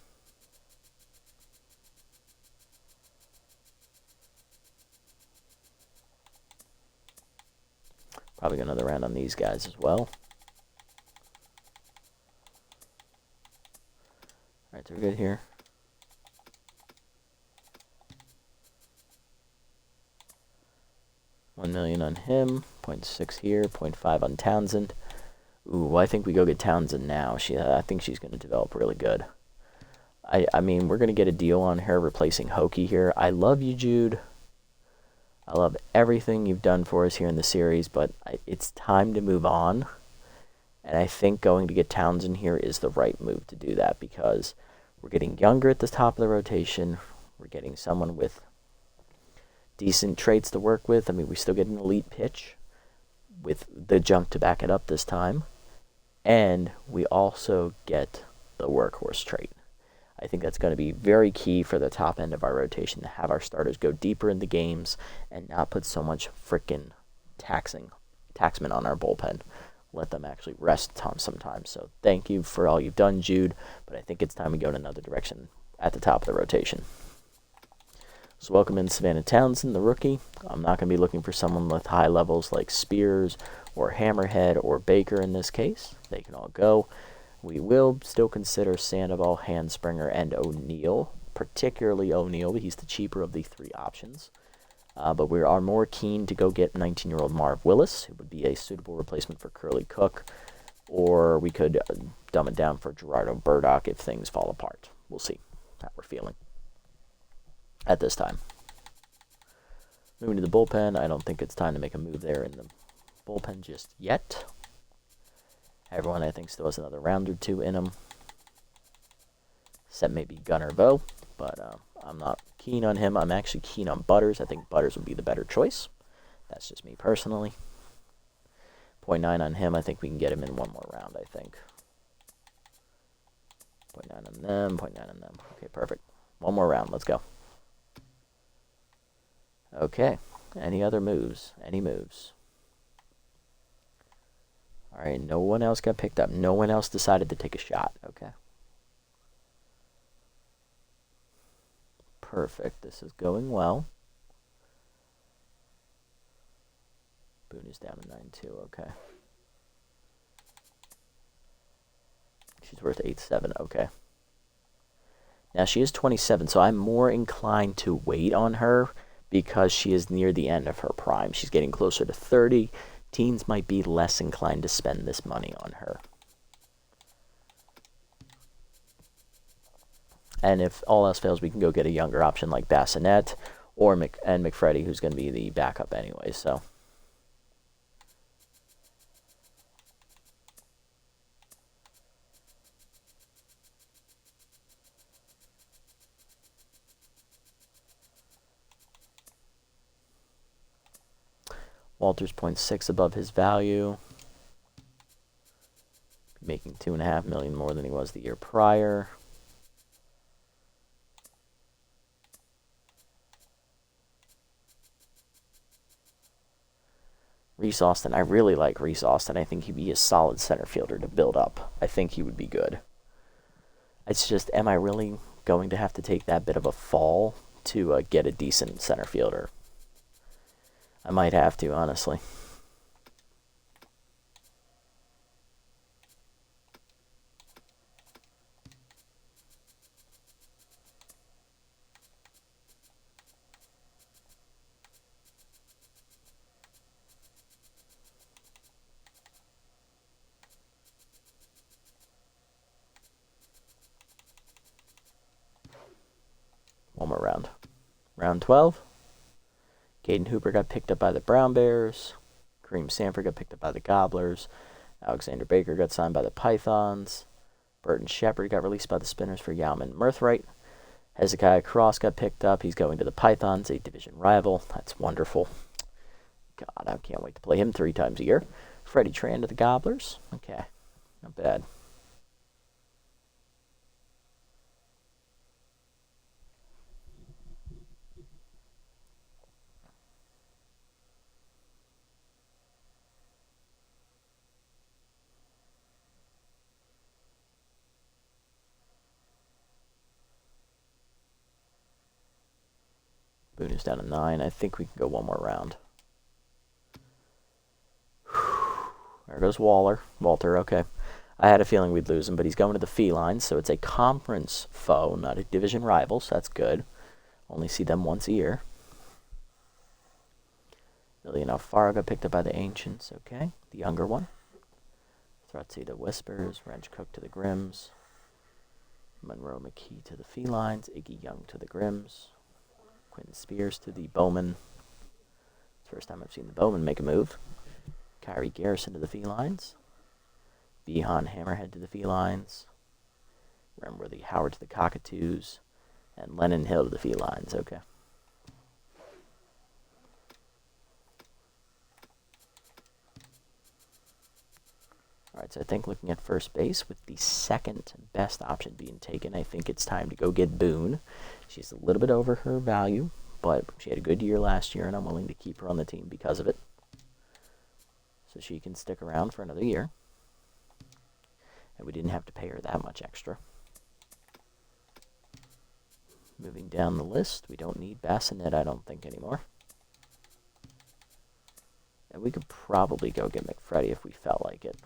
Probably go another round on these guys as well. Alright, so we're good here. $1 million on him, 0.6 here, 0.5 on Townsend. Ooh, I think we go get Townsend now. I think she's going to develop really good. I mean, we're going to get a deal on her replacing Hokie here. I love you, Jude. I love everything you've done for us here in the series, but it's time to move on. And I think going to get Townsend here is the right move to do that because we're getting younger at the top of the rotation. We're getting someone with decent traits to work with. I mean, we still get an elite pitch with the jump to back it up this time. And we also get the workhorse trait. I think that's going to be very key for the top end of our rotation to have our starters go deeper in the games and not put so much frickin' taxman on our bullpen. Let them actually rest sometimes. So thank you for all you've done, Jude, but I think it's time we go in another direction at the top of the rotation. So welcome in Savannah Townsend, the rookie. I'm not going to be looking for someone with high levels like Spears or Hammerhead or Baker in this case. They can all go. We will still consider Sandoval, Handspringer, and O'Neill, particularly O'Neill. He's the cheaper of the three options. But we are more keen to go get 19-year-old Marv Willis, who would be a suitable replacement for Curly Cook, or we could dumb it down for Gerardo Burdock if things fall apart. We'll see how we're feeling at this time. Moving to the bullpen, I don't think it's time to make a move there in the bullpen just yet. Everyone, I think, still has another round or two in them. Except maybe Gunnar Vo, but I'm not keen on him. I'm actually keen on Butters. I think Butters would be the better choice. That's just me personally. 0.9 on him. I think we can get him in one more round, I think. 0.9 on them, 0.9 on them. Okay, perfect. One more round. Let's go. Okay. Any other moves? Any moves? All right, no one else got picked up. No one else decided to take a shot. Okay. Perfect. This is going well. Boone is down to 9-2. Okay. She's worth 8-7. Okay. Now, she is 27, so I'm more inclined to wait on her because she is near the end of her prime. She's getting closer to 30. Teens might be less inclined to spend this money on her. And if all else fails, we can go get a younger option like Bassinet or McFreddy, who's going to be the backup anyway. So Walter's 0.6 above his value. Making $2.5 million more than he was the year prior. Reese Austin, I really like Reese Austin. I think he'd be a solid center fielder to build up. I think he would be good. It's just, am I really going to have to take that bit of a fall to get a decent center fielder? I might have to, honestly. One more round. Round 12. Caden Hooper got picked up by the Brown Bears. Kareem Sanford got picked up by the Gobblers. Alexander Baker got signed by the Pythons. Burton Shepard got released by the Spinners for Yauman Mirthright. Hezekiah Cross got picked up. He's going to the Pythons, a division rival. That's wonderful. God, I can't wait to play him 3 times a year. Freddie Tran to the Gobblers. Okay, not bad. Boone is down to 9. I think we can go one more round. There goes Walter, okay. I had a feeling we'd lose him, but he's going to the Felines, so it's a conference foe, not a division rival, so that's good. Only see them once a year. Lillian Alfaro got picked up by the Ancients, okay. The younger one. Thrutsy to Whispers, Wrench Cook to the Grims. Monroe McKee to the Felines, Iggy Young to the Grims. Quentin Spears to the Bowman. First time I've seen the Bowman make a move. Kyrie Garrison to the Felines. Behan Hammerhead to the Felines. Remworthy Howard to the Cockatoos. And Lennon Hill to the Felines. Okay. Alright, so I think looking at first base with the second best option being taken, I think it's time to go get Boone. She's a little bit over her value, but she had a good year last year, and I'm willing to keep her on the team because of it. So she can stick around for another year. And we didn't have to pay her that much extra. Moving down the list, we don't need Bassinet, I don't think, anymore. And we could probably go get McFreddy if we felt like it.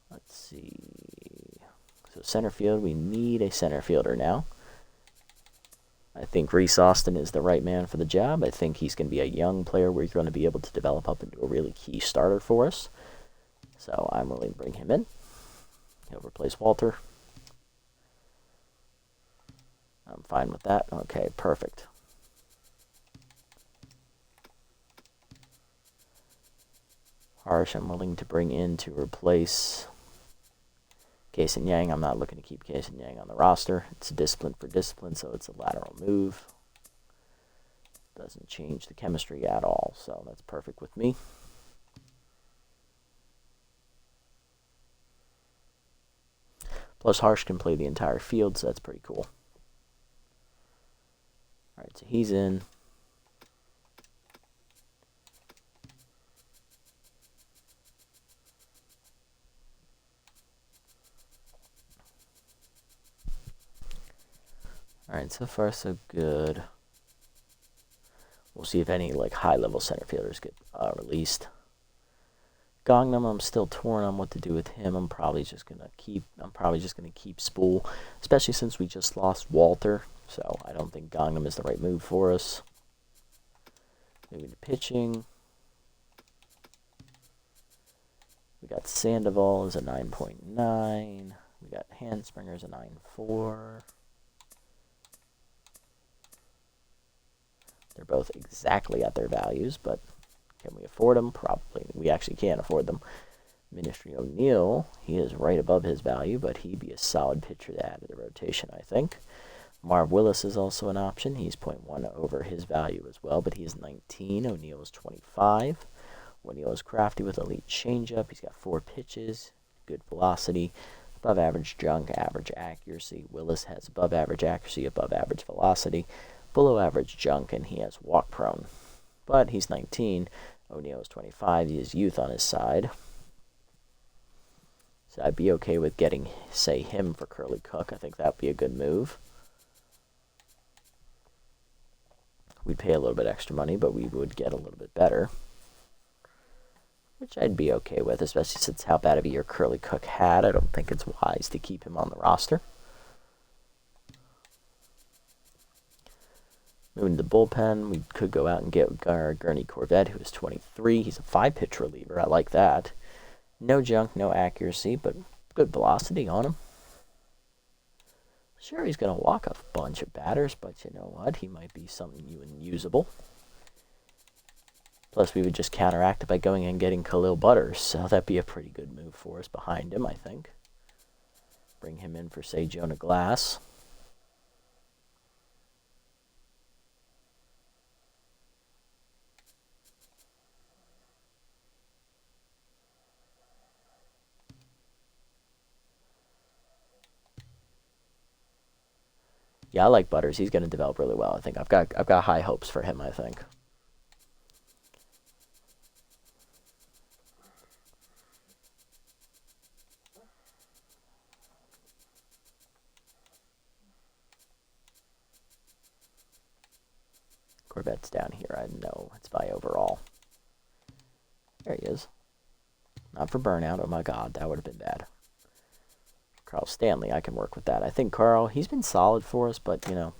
Let's see. So center field, we need a center fielder now. I think Reese Austin is the right man for the job. I think he's going to be a young player where he's going to be able to develop up into a really key starter for us. So I'm willing to bring him in. He'll replace Walter. I'm fine with that. Okay, perfect. Harsh, I'm willing to bring in to replace Kason Yang. I'm not looking to keep Kason Yang on the roster. It's a discipline for discipline, so it's a lateral move. Doesn't change the chemistry at all, so that's perfect with me. Plus, Harsh can play the entire field, so that's pretty cool. Alright, so he's in. Alright, so far so good. We'll see if any like high-level center fielders get released. Gangnam, I'm still torn on what to do with him. I'm probably just gonna keep Spool, especially since we just lost Walter. So I don't think Gangnam is the right move for us. Moving to pitching. We got Sandoval as a 9.9. We got Handspringer's as a 9.4. They're both exactly at their values, but can we afford them? Probably. We actually can't afford them. Ministry O'Neill, he is right above his value, but he'd be a solid pitcher to add to the rotation, I think. Marv Willis is also an option. He's 0.1 over his value as well, but he is 19. O'Neill is 25. O'Neill is crafty with elite changeup. He's got 4 pitches, good velocity, above average junk, average accuracy. Willis has above average accuracy, above average velocity, below average junk, and he has walk prone. But he's 19. O'Neill is 25. He has youth on his side. So I'd be okay with getting, say, him for Curly Cook. I think that would be a good move. We'd pay a little bit extra money, but we would get a little bit better, which I'd be okay with, especially since how bad of a year Curly Cook had. I don't think it's wise to keep him on the roster. Moving to the bullpen, we could go out and get Gurney Corvette, who is 23. He's a 5-pitch reliever. I like that. No junk, no accuracy, but good velocity on him. Sure, he's going to walk a bunch of batters, but you know what? He might be something usable. Plus, we would just counteract it by going and getting Khalil Butters, so that'd be a pretty good move for us behind him, I think. Bring him in for, say, Jonah Glass. Yeah, I like Butters. He's going to develop really well, I think. I've got high hopes for him, I think. Corvette's down here. I know it's by overall. There he is. Not for burnout. Oh my god, that would have been bad. Carl Stanley, I can work with that. I think Carl, he's been solid for us, but, you know,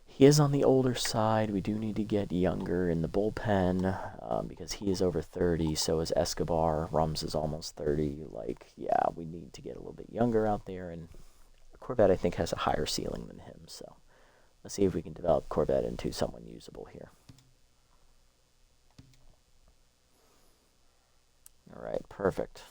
he is on the older side. We do need to get younger in the bullpen because he is over 30. So is Escobar. Rums is almost 30. Like, yeah, we need to get a little bit younger out there. And Corvette, I think, has a higher ceiling than him. So let's see if we can develop Corvette into someone usable here. All right, perfect.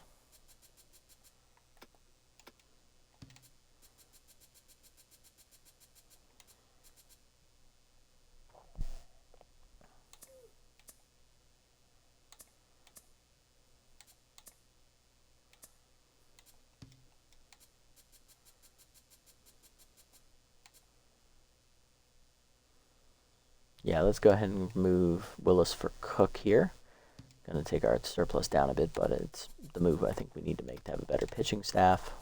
Yeah, let's go ahead and move Willis for Cook here. Going to take our surplus down a bit, but it's the move I think we need to make to have a better pitching staff.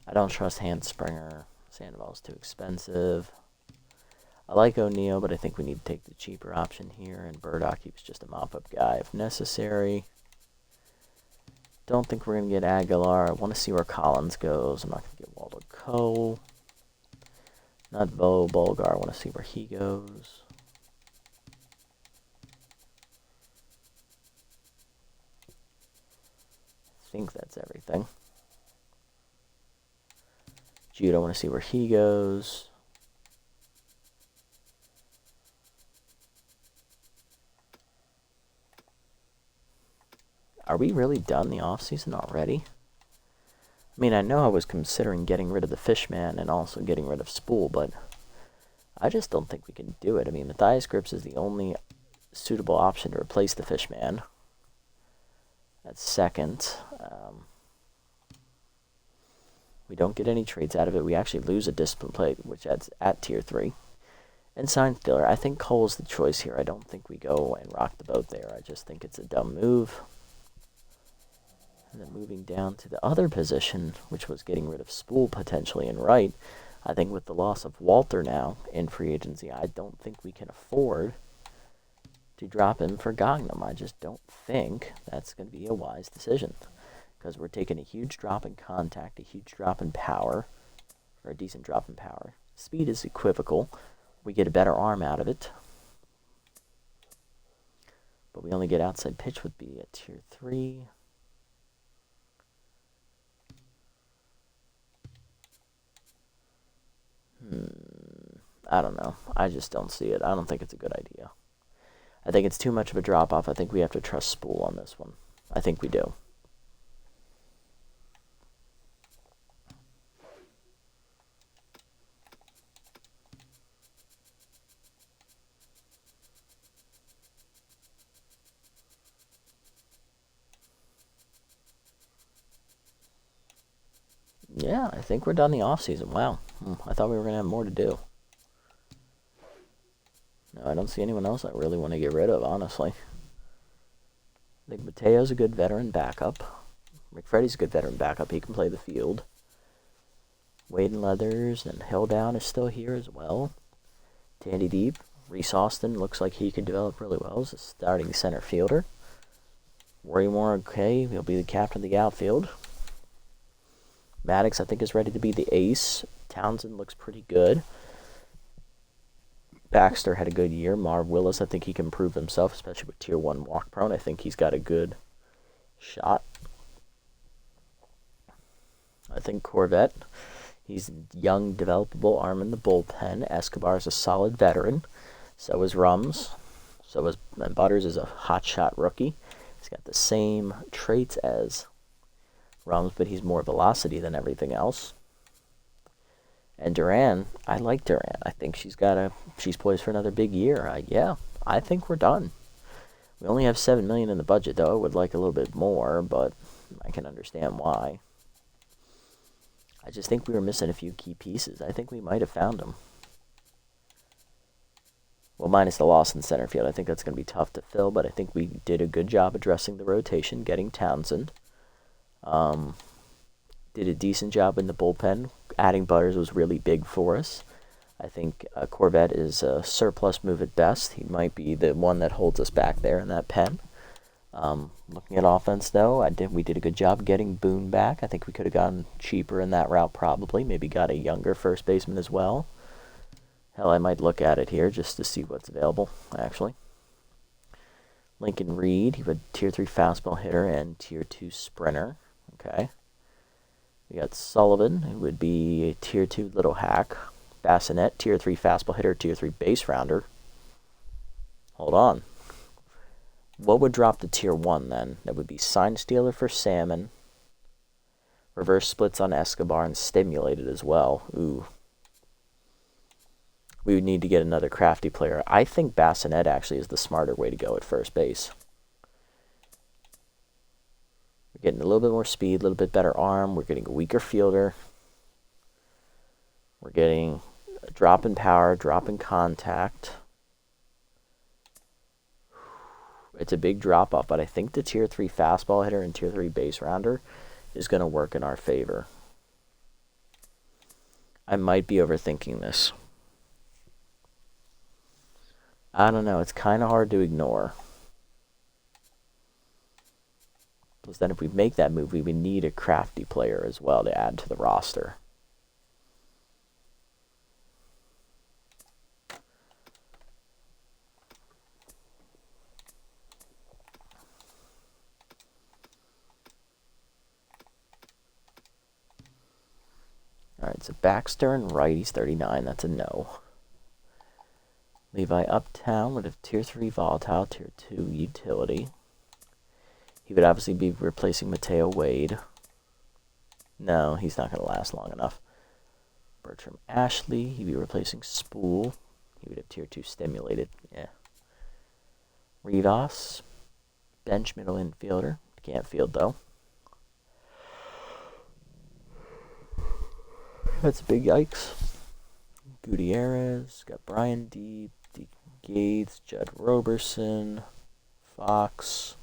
I don't trust Handspringer. Sandoval's too expensive. I like O'Neill, but I think we need to take the cheaper option here. And Burdock, he was just a mop-up guy if necessary. Don't think we're going to get Aguilar. I want to see where Collins goes. I'm not going to get Waldo Cole. Not Bo Bulgar. I want to see where he goes. I think that's everything. Jude, I want to see where he goes. Are we really done the offseason already? I mean, I know I was considering getting rid of the Fishman and also getting rid of Spool, but I just don't think we can do it. I mean, Matthias Grips is the only suitable option to replace the Fishman. That's second. We don't get any trades out of it. We actually lose a discipline plate, which adds at tier 3. And sign Stiller. I think Cole's the choice here. I don't think we go and rock the boat there. I just think it's a dumb move. And then moving down to the other position, which was getting rid of Spool potentially in right, I think with the loss of Walter now in free agency, I don't think we can afford to drop him for Gagnon. I just don't think that's going to be a wise decision because we're taking a huge drop in contact, a huge drop in power, or a decent drop in power. Speed is equivocal. We get a better arm out of it. But we only get outside pitch would be at tier 3. I don't know. I just don't see it. I don't think it's a good idea. I think it's too much of a drop-off. I think we have to trust Spool on this one. I think we do. Yeah, I think we're done the offseason. Wow. I thought we were going to have more to do. No, I don't see anyone else I really want to get rid of, honestly. I think Mateo's a good veteran backup. McFreddy's a good veteran backup. He can play the field. Wade and Leathers and Hilldown is still here as well. Tandy Deep. Reese Austin looks like he could develop really well as a starting center fielder. Worrymore, okay, he'll be the captain of the outfield. Maddox, I think, is ready to be the ace. Townsend looks pretty good. Baxter had a good year. Marv Willis, I think he can prove himself, especially with Tier 1 walk prone. I think he's got a good shot. I think Corvette, he's a young, developable arm in the bullpen. Escobar's a solid veteran. So is Rums. And Butters is a hotshot rookie. He's got the same traits as Rums, but he's more velocity than everything else. And Duran, I like Duran. I think she's poised for another big year. I think we're done. We only have $7 million in the budget, though. I would like a little bit more, but I can understand why. I just think we were missing a few key pieces. I think we might have found them. Well, minus the loss in center field. I think that's going to be tough to fill, but I think we did a good job addressing the rotation, getting Townsend. Did a decent job in the bullpen. Adding Butters was really big for us. I think Corvette is a surplus move at best. He might be the one that holds us back there in that pen. Looking at offense, though, we did a good job getting Boone back. I think we could have gone cheaper in that route probably. Maybe got a younger first baseman as well. Hell, I might look at it here just to see what's available, actually. Lincoln Reed, he was a Tier 3 fastball hitter and Tier 2 sprinter. Okay. We got Sullivan, who would be a Tier 2 little hack. Bassinet, Tier 3 fastball hitter, Tier 3 base rounder. Hold on. What would drop to Tier 1 then? That would be Sign Stealer for Salmon. Reverse splits on Escobar and Stimulated as well. Ooh. We would need to get another crafty player. I think Bassinet actually is the smarter way to go at first base. We're getting a little bit more speed, a little bit better arm. We're getting a weaker fielder. We're getting a drop in power, drop in contact. It's a big drop off, but I think the Tier 3 fastball hitter and Tier 3 base rounder is going to work in our favor. I might be overthinking this. I don't know. It's kind of hard to ignore. Because then if we make that move, we would need a crafty player as well to add to the roster. Alright, so Baxter and right, he's 39. That's a no. Levi Uptown would have Tier 3 volatile, Tier 2 utility. He would obviously be replacing Mateo Wade. No, he's not going to last long enough. Bertram Ashley, he'd be replacing Spool. He would have Tier 2 stimulated. Yeah. Rivas, bench middle infielder. Can't field though. That's a big yikes. Gutierrez, got Brian Deep, Deacon Gates, Judd Roberson, Fox.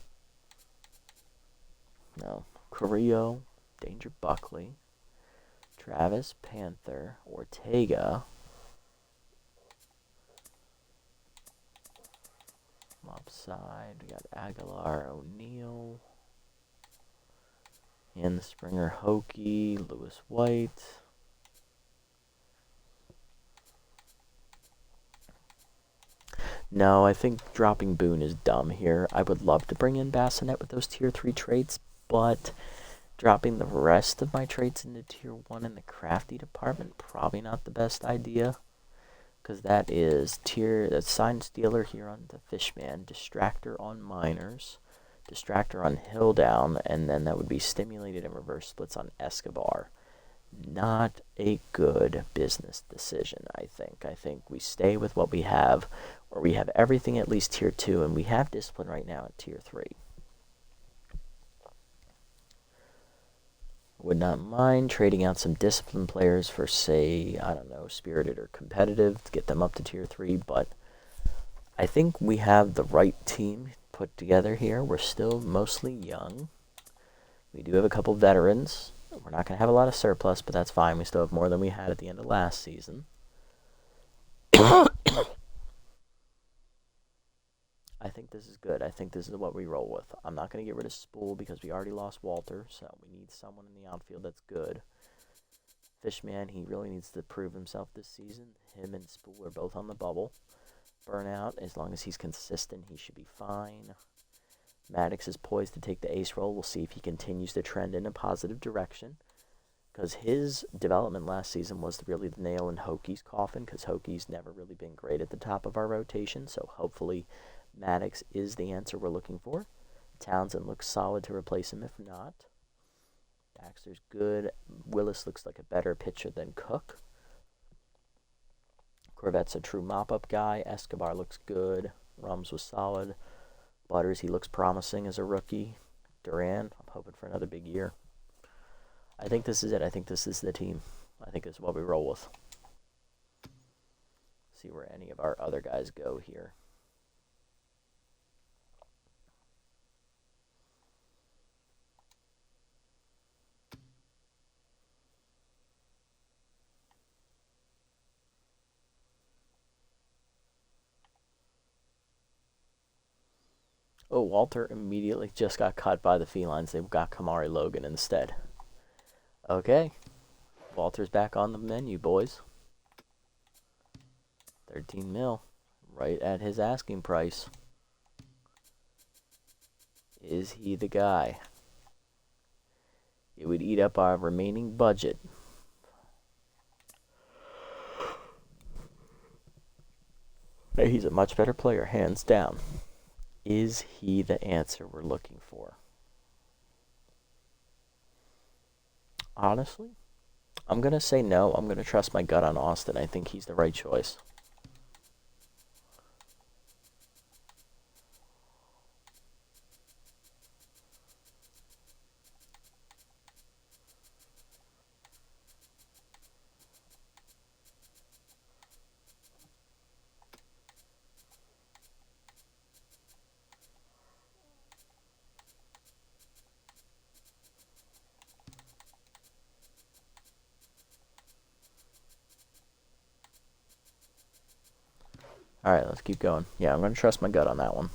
No, Carrillo, Danger Buckley, Travis Panther, Ortega, Mopside, we got Aguilar, O'Neill, and the Springer Hokie, Lewis White. No, I think dropping Boone is dumb here. I would love to bring in Bassinet with those Tier 3 traits, but dropping the rest of my traits into Tier 1 in the crafty department, probably not the best idea. Because that is Sign Stealer here on the Fishman, Distractor on Miners, Distractor on Hilldown, and then that would be Stimulated and Reverse Splits on Escobar. Not a good business decision, I think. I think we stay with what we have, or we have everything at least Tier 2, and we have Discipline right now at Tier 3. Would not mind trading out some disciplined players for, say, I don't know, spirited or competitive to get them up to tier 3, but I think we have the right team put together here. We're still mostly young. We do have a couple veterans. We're not going to have a lot of surplus, but that's fine. We still have more than we had at the end of last season. I think this is good. I think this is what we roll with. I'm not going to get rid of Spool because we already lost Walter, so we need someone in the outfield that's good. Fishman, he really needs to prove himself this season. Him and Spool are both on the bubble. Burnout, as long as he's consistent, he should be fine. Maddox is poised to take the ace role. We'll see if he continues to trend in a positive direction, because his development last season was really the nail in Hokie's coffin, because Hokie's never really been great at the top of our rotation, so hopefully Maddox is the answer we're looking for. Townsend looks solid to replace him if not. Baxter's good. Willis looks like a better pitcher than Cook. Corvette's a true mop-up guy. Escobar looks good. Rums was solid. Butters, he looks promising as a rookie. Duran, I'm hoping for another big year. I think this is it. I think this is the team. I think this is what we roll with. See where any of our other guys go here. Oh, Walter immediately just got cut by the Felines. They've got Kamari Logan instead. Okay. Walter's back on the menu, boys. 13 mil. Right at his asking price. Is he the guy? It would eat up our remaining budget. Hey, he's a much better player, hands down. Is he the answer we're looking for? Honestly, I'm going to say no. I'm going to trust my gut on Austin. I think he's the right choice. Alright, let's keep going. Yeah, I'm going to trust my gut on that one.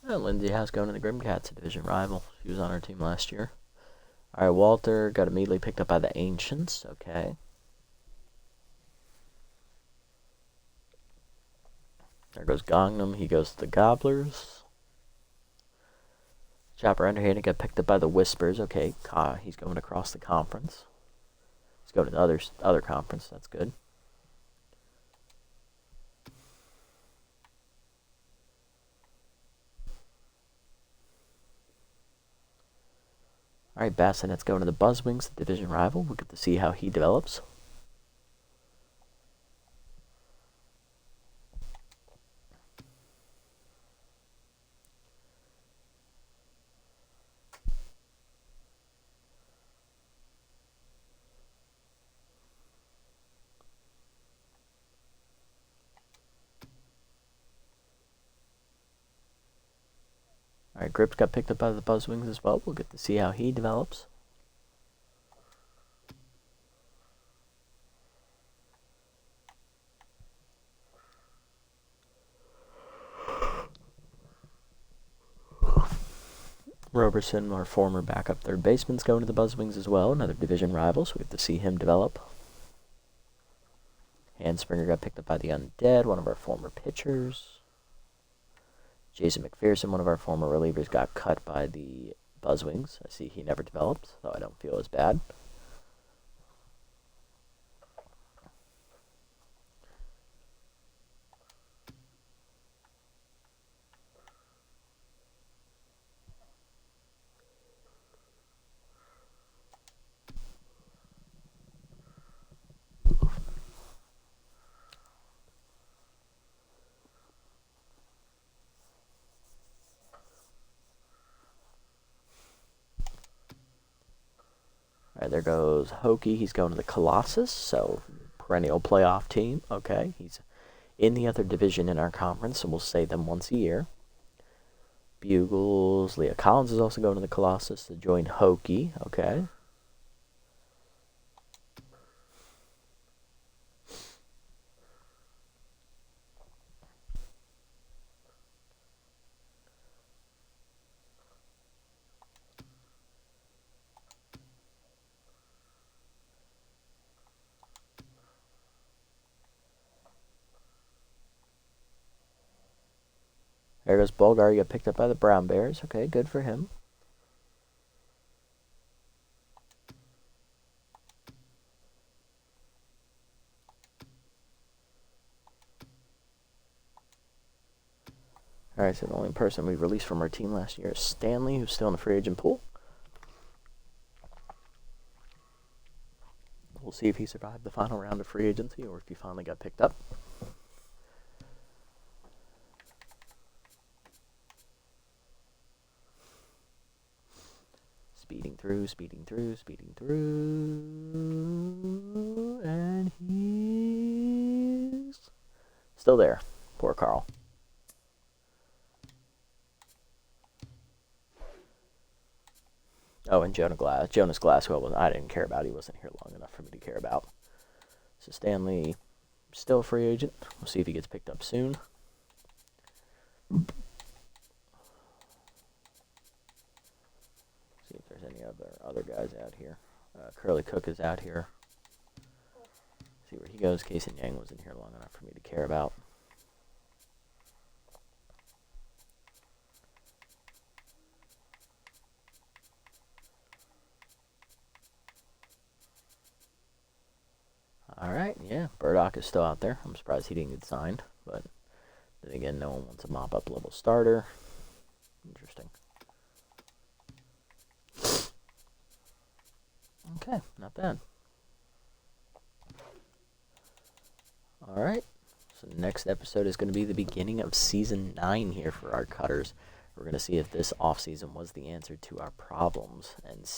Lindsay House going to the Grimcats, a division rival. She was on our team last year. Alright, Walter got immediately picked up by the Ancients. Okay. There goes Gangnam. He goes to the Gobblers. Chopper Underhanded got picked up by the Whispers. Okay, he's going across the conference. He's going to the other conference. That's good. Alright, Bassinet's going to the Buzzwings, the division rival. We'll get to see how he develops. Alright, Grips got picked up by the Buzzwings as well. We'll get to see how he develops. Roberson, our former backup third baseman's going to the Buzzwings as well. Another division rival, so we have to see him develop. Handspringer got picked up by the Undead, one of our former pitchers. Jason McPherson, one of our former relievers, got cut by the Buzzwings. I see he never developed, so I don't feel as bad. All right, there goes Hokie. He's going to the Colossus, so perennial playoff team. Okay, he's in the other division in our conference, so we'll say them once a year. Bugles. Leah Collins is also going to the Colossus to join Hokie. Okay. There goes Bulgar. He got picked up by the Brown Bears. Okay, good for him. Alright, so the only person we released from our team last year is Stanley, who's still in the free agent pool. We'll see if he survived the final round of free agency or if he finally got picked up. Speeding through, and he's still there. Poor Carl. Oh, and Jonas Glass, who I didn't care about. He wasn't here long enough for me to care about. So Stanley, still a free agent. We'll see if he gets picked up soon. See if there's any other guys out here. Curly Cook is out here. See where he goes. Kason Yang wasn't here long enough for me to care about. Alright, yeah, Burdock is still out there. I'm surprised he didn't get signed, but then again, no one wants a mop-up level starter. Interesting. Okay, not bad. Alright, so the next episode is going to be the beginning of Season 9 here for our cutters. We're going to see if this offseason was the answer to our problems and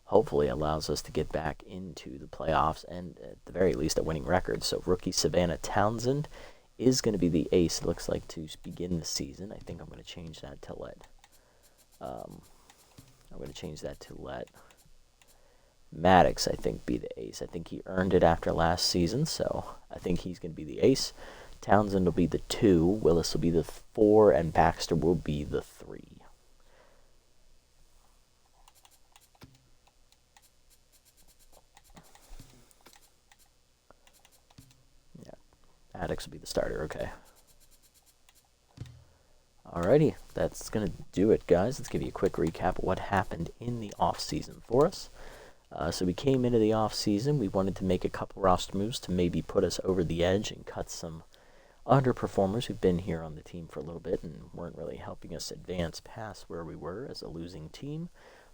hopefully allows us to get back into the playoffs and at the very least a winning record. So rookie Savannah Townsend is going to be the ace, it looks like, to begin the season. I think I'm going to change that to let Maddox, I think, be the ace. I think he earned it after last season, so I think he's going to be the ace. Townsend will be the 2, Willis will be the 4, and Baxter will be the 3. Maddox will be the starter, okay. Alrighty, that's going to do it, guys. Let's give you a quick recap of what happened in the offseason for us. So we came into the offseason. We wanted to make a couple roster moves to maybe put us over the edge and cut some underperformers who've been here on the team for a little bit and weren't really helping us advance past where we were as a losing team.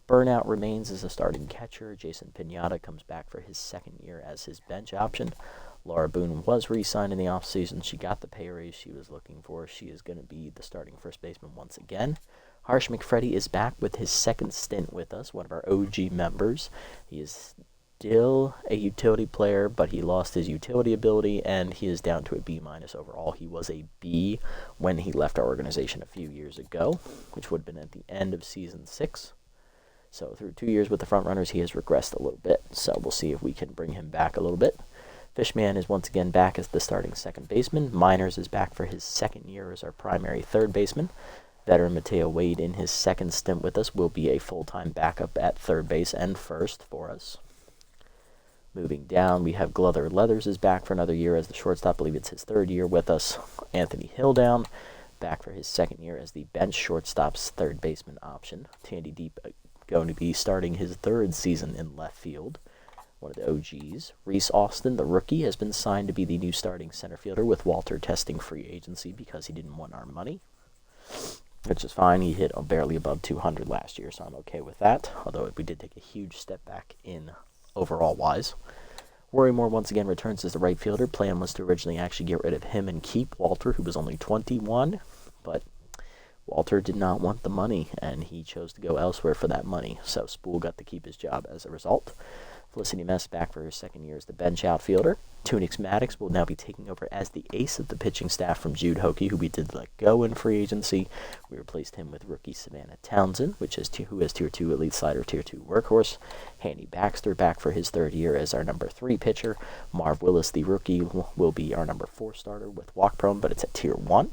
Burnout remains as a starting catcher. Jason Pinata comes back for his second year as his bench option. Laura Boone was re-signed in the offseason. She got the pay raise she was looking for. She is going to be the starting first baseman once again. Harsh McFreddy is back with his second stint with us, one of our OG members. He is still a utility player, but he lost his utility ability, and he is down to a B- overall. He was a B when he left our organization a few years ago, which would have been at the end of Season 6. So through 2 years with the front runners, he has regressed a little bit. So we'll see if we can bring him back a little bit. Fishman is once again back as the starting second baseman. Miners is back for his second year as our primary third baseman. Veteran Mateo Wade, in his second stint with us, will be a full-time backup at third base and first for us. Moving down, we have Glover Leathers is back for another year as the shortstop. I believe it's his third year with us. Anthony Hilldown back for his second year as the bench shortstop's third baseman option. Tandy Deep going to be starting his third season in left field. One of the OGs. Reese Austin, the rookie, has been signed to be the new starting center fielder with Walter testing free agency because he didn't want our money, which is fine. He hit barely above 200 last year, so I'm okay with that, although we did take a huge step back in overall-wise. Rory Moore once again returns as the right fielder. Plan was to originally actually get rid of him and keep Walter, who was only 21, but Walter did not want the money, and he chose to go elsewhere for that money, so Spool got to keep his job as a result. Felicity Mess back for her second year as the bench outfielder. Tunix Maddox will now be taking over as the ace of the pitching staff from Jude Hokey, who we did let go in free agency. We replaced him with rookie Savannah Townsend, who has Tier 2 Elite Slider, Tier 2 Workhorse. Handy Baxter back for his third year as our number 3 pitcher. Marv Willis, the rookie, will be our number 4 starter with Walk Prone, but it's at Tier 1.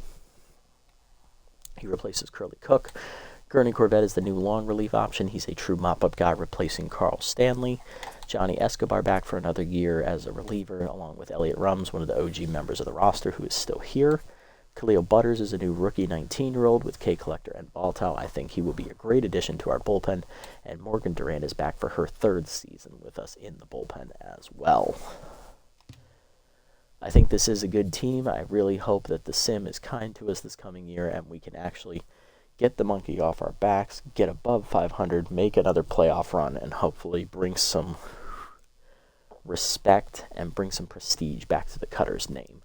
He replaces Curly Cook. Gurney Corvette is the new long relief option. He's a true mop-up guy replacing Carl Stanley. Johnny Escobar back for another year as a reliever, along with Elliot Rums, one of the OG members of the roster, who is still here. Khalil Butters is a new rookie 19-year-old with K Collector and Baltow. I think he will be a great addition to our bullpen. And Morgan Durant is back for her third season with us in the bullpen as well. I think this is a good team. I really hope that the sim is kind to us this coming year and we can actually get the monkey off our backs, get above 500, make another playoff run, and hopefully bring some respect and bring some prestige back to the Cutter's name.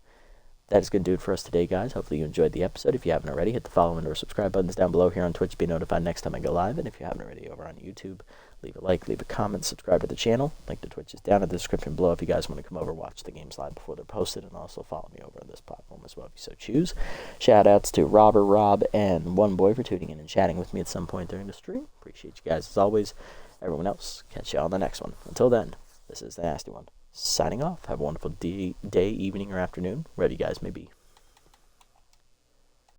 That is going to do it for us today, guys. Hopefully you enjoyed the episode. If you haven't already, hit the follow and or subscribe buttons down below here on Twitch to be notified next time I go live. And if you haven't already over on YouTube, leave a like, leave a comment, subscribe to the channel. Link to Twitch is down in the description below if you guys want to come over, watch the games live before they're posted, and also follow me over on this platform as well if you so choose. Shout outs to Rob, and One Boy for tuning in and chatting with me at some point during the stream. Appreciate you guys as always. Everyone else, catch you on the next one. Until then, this is the Nasty One, signing off. Have a wonderful day, evening, or afternoon, wherever you guys may be.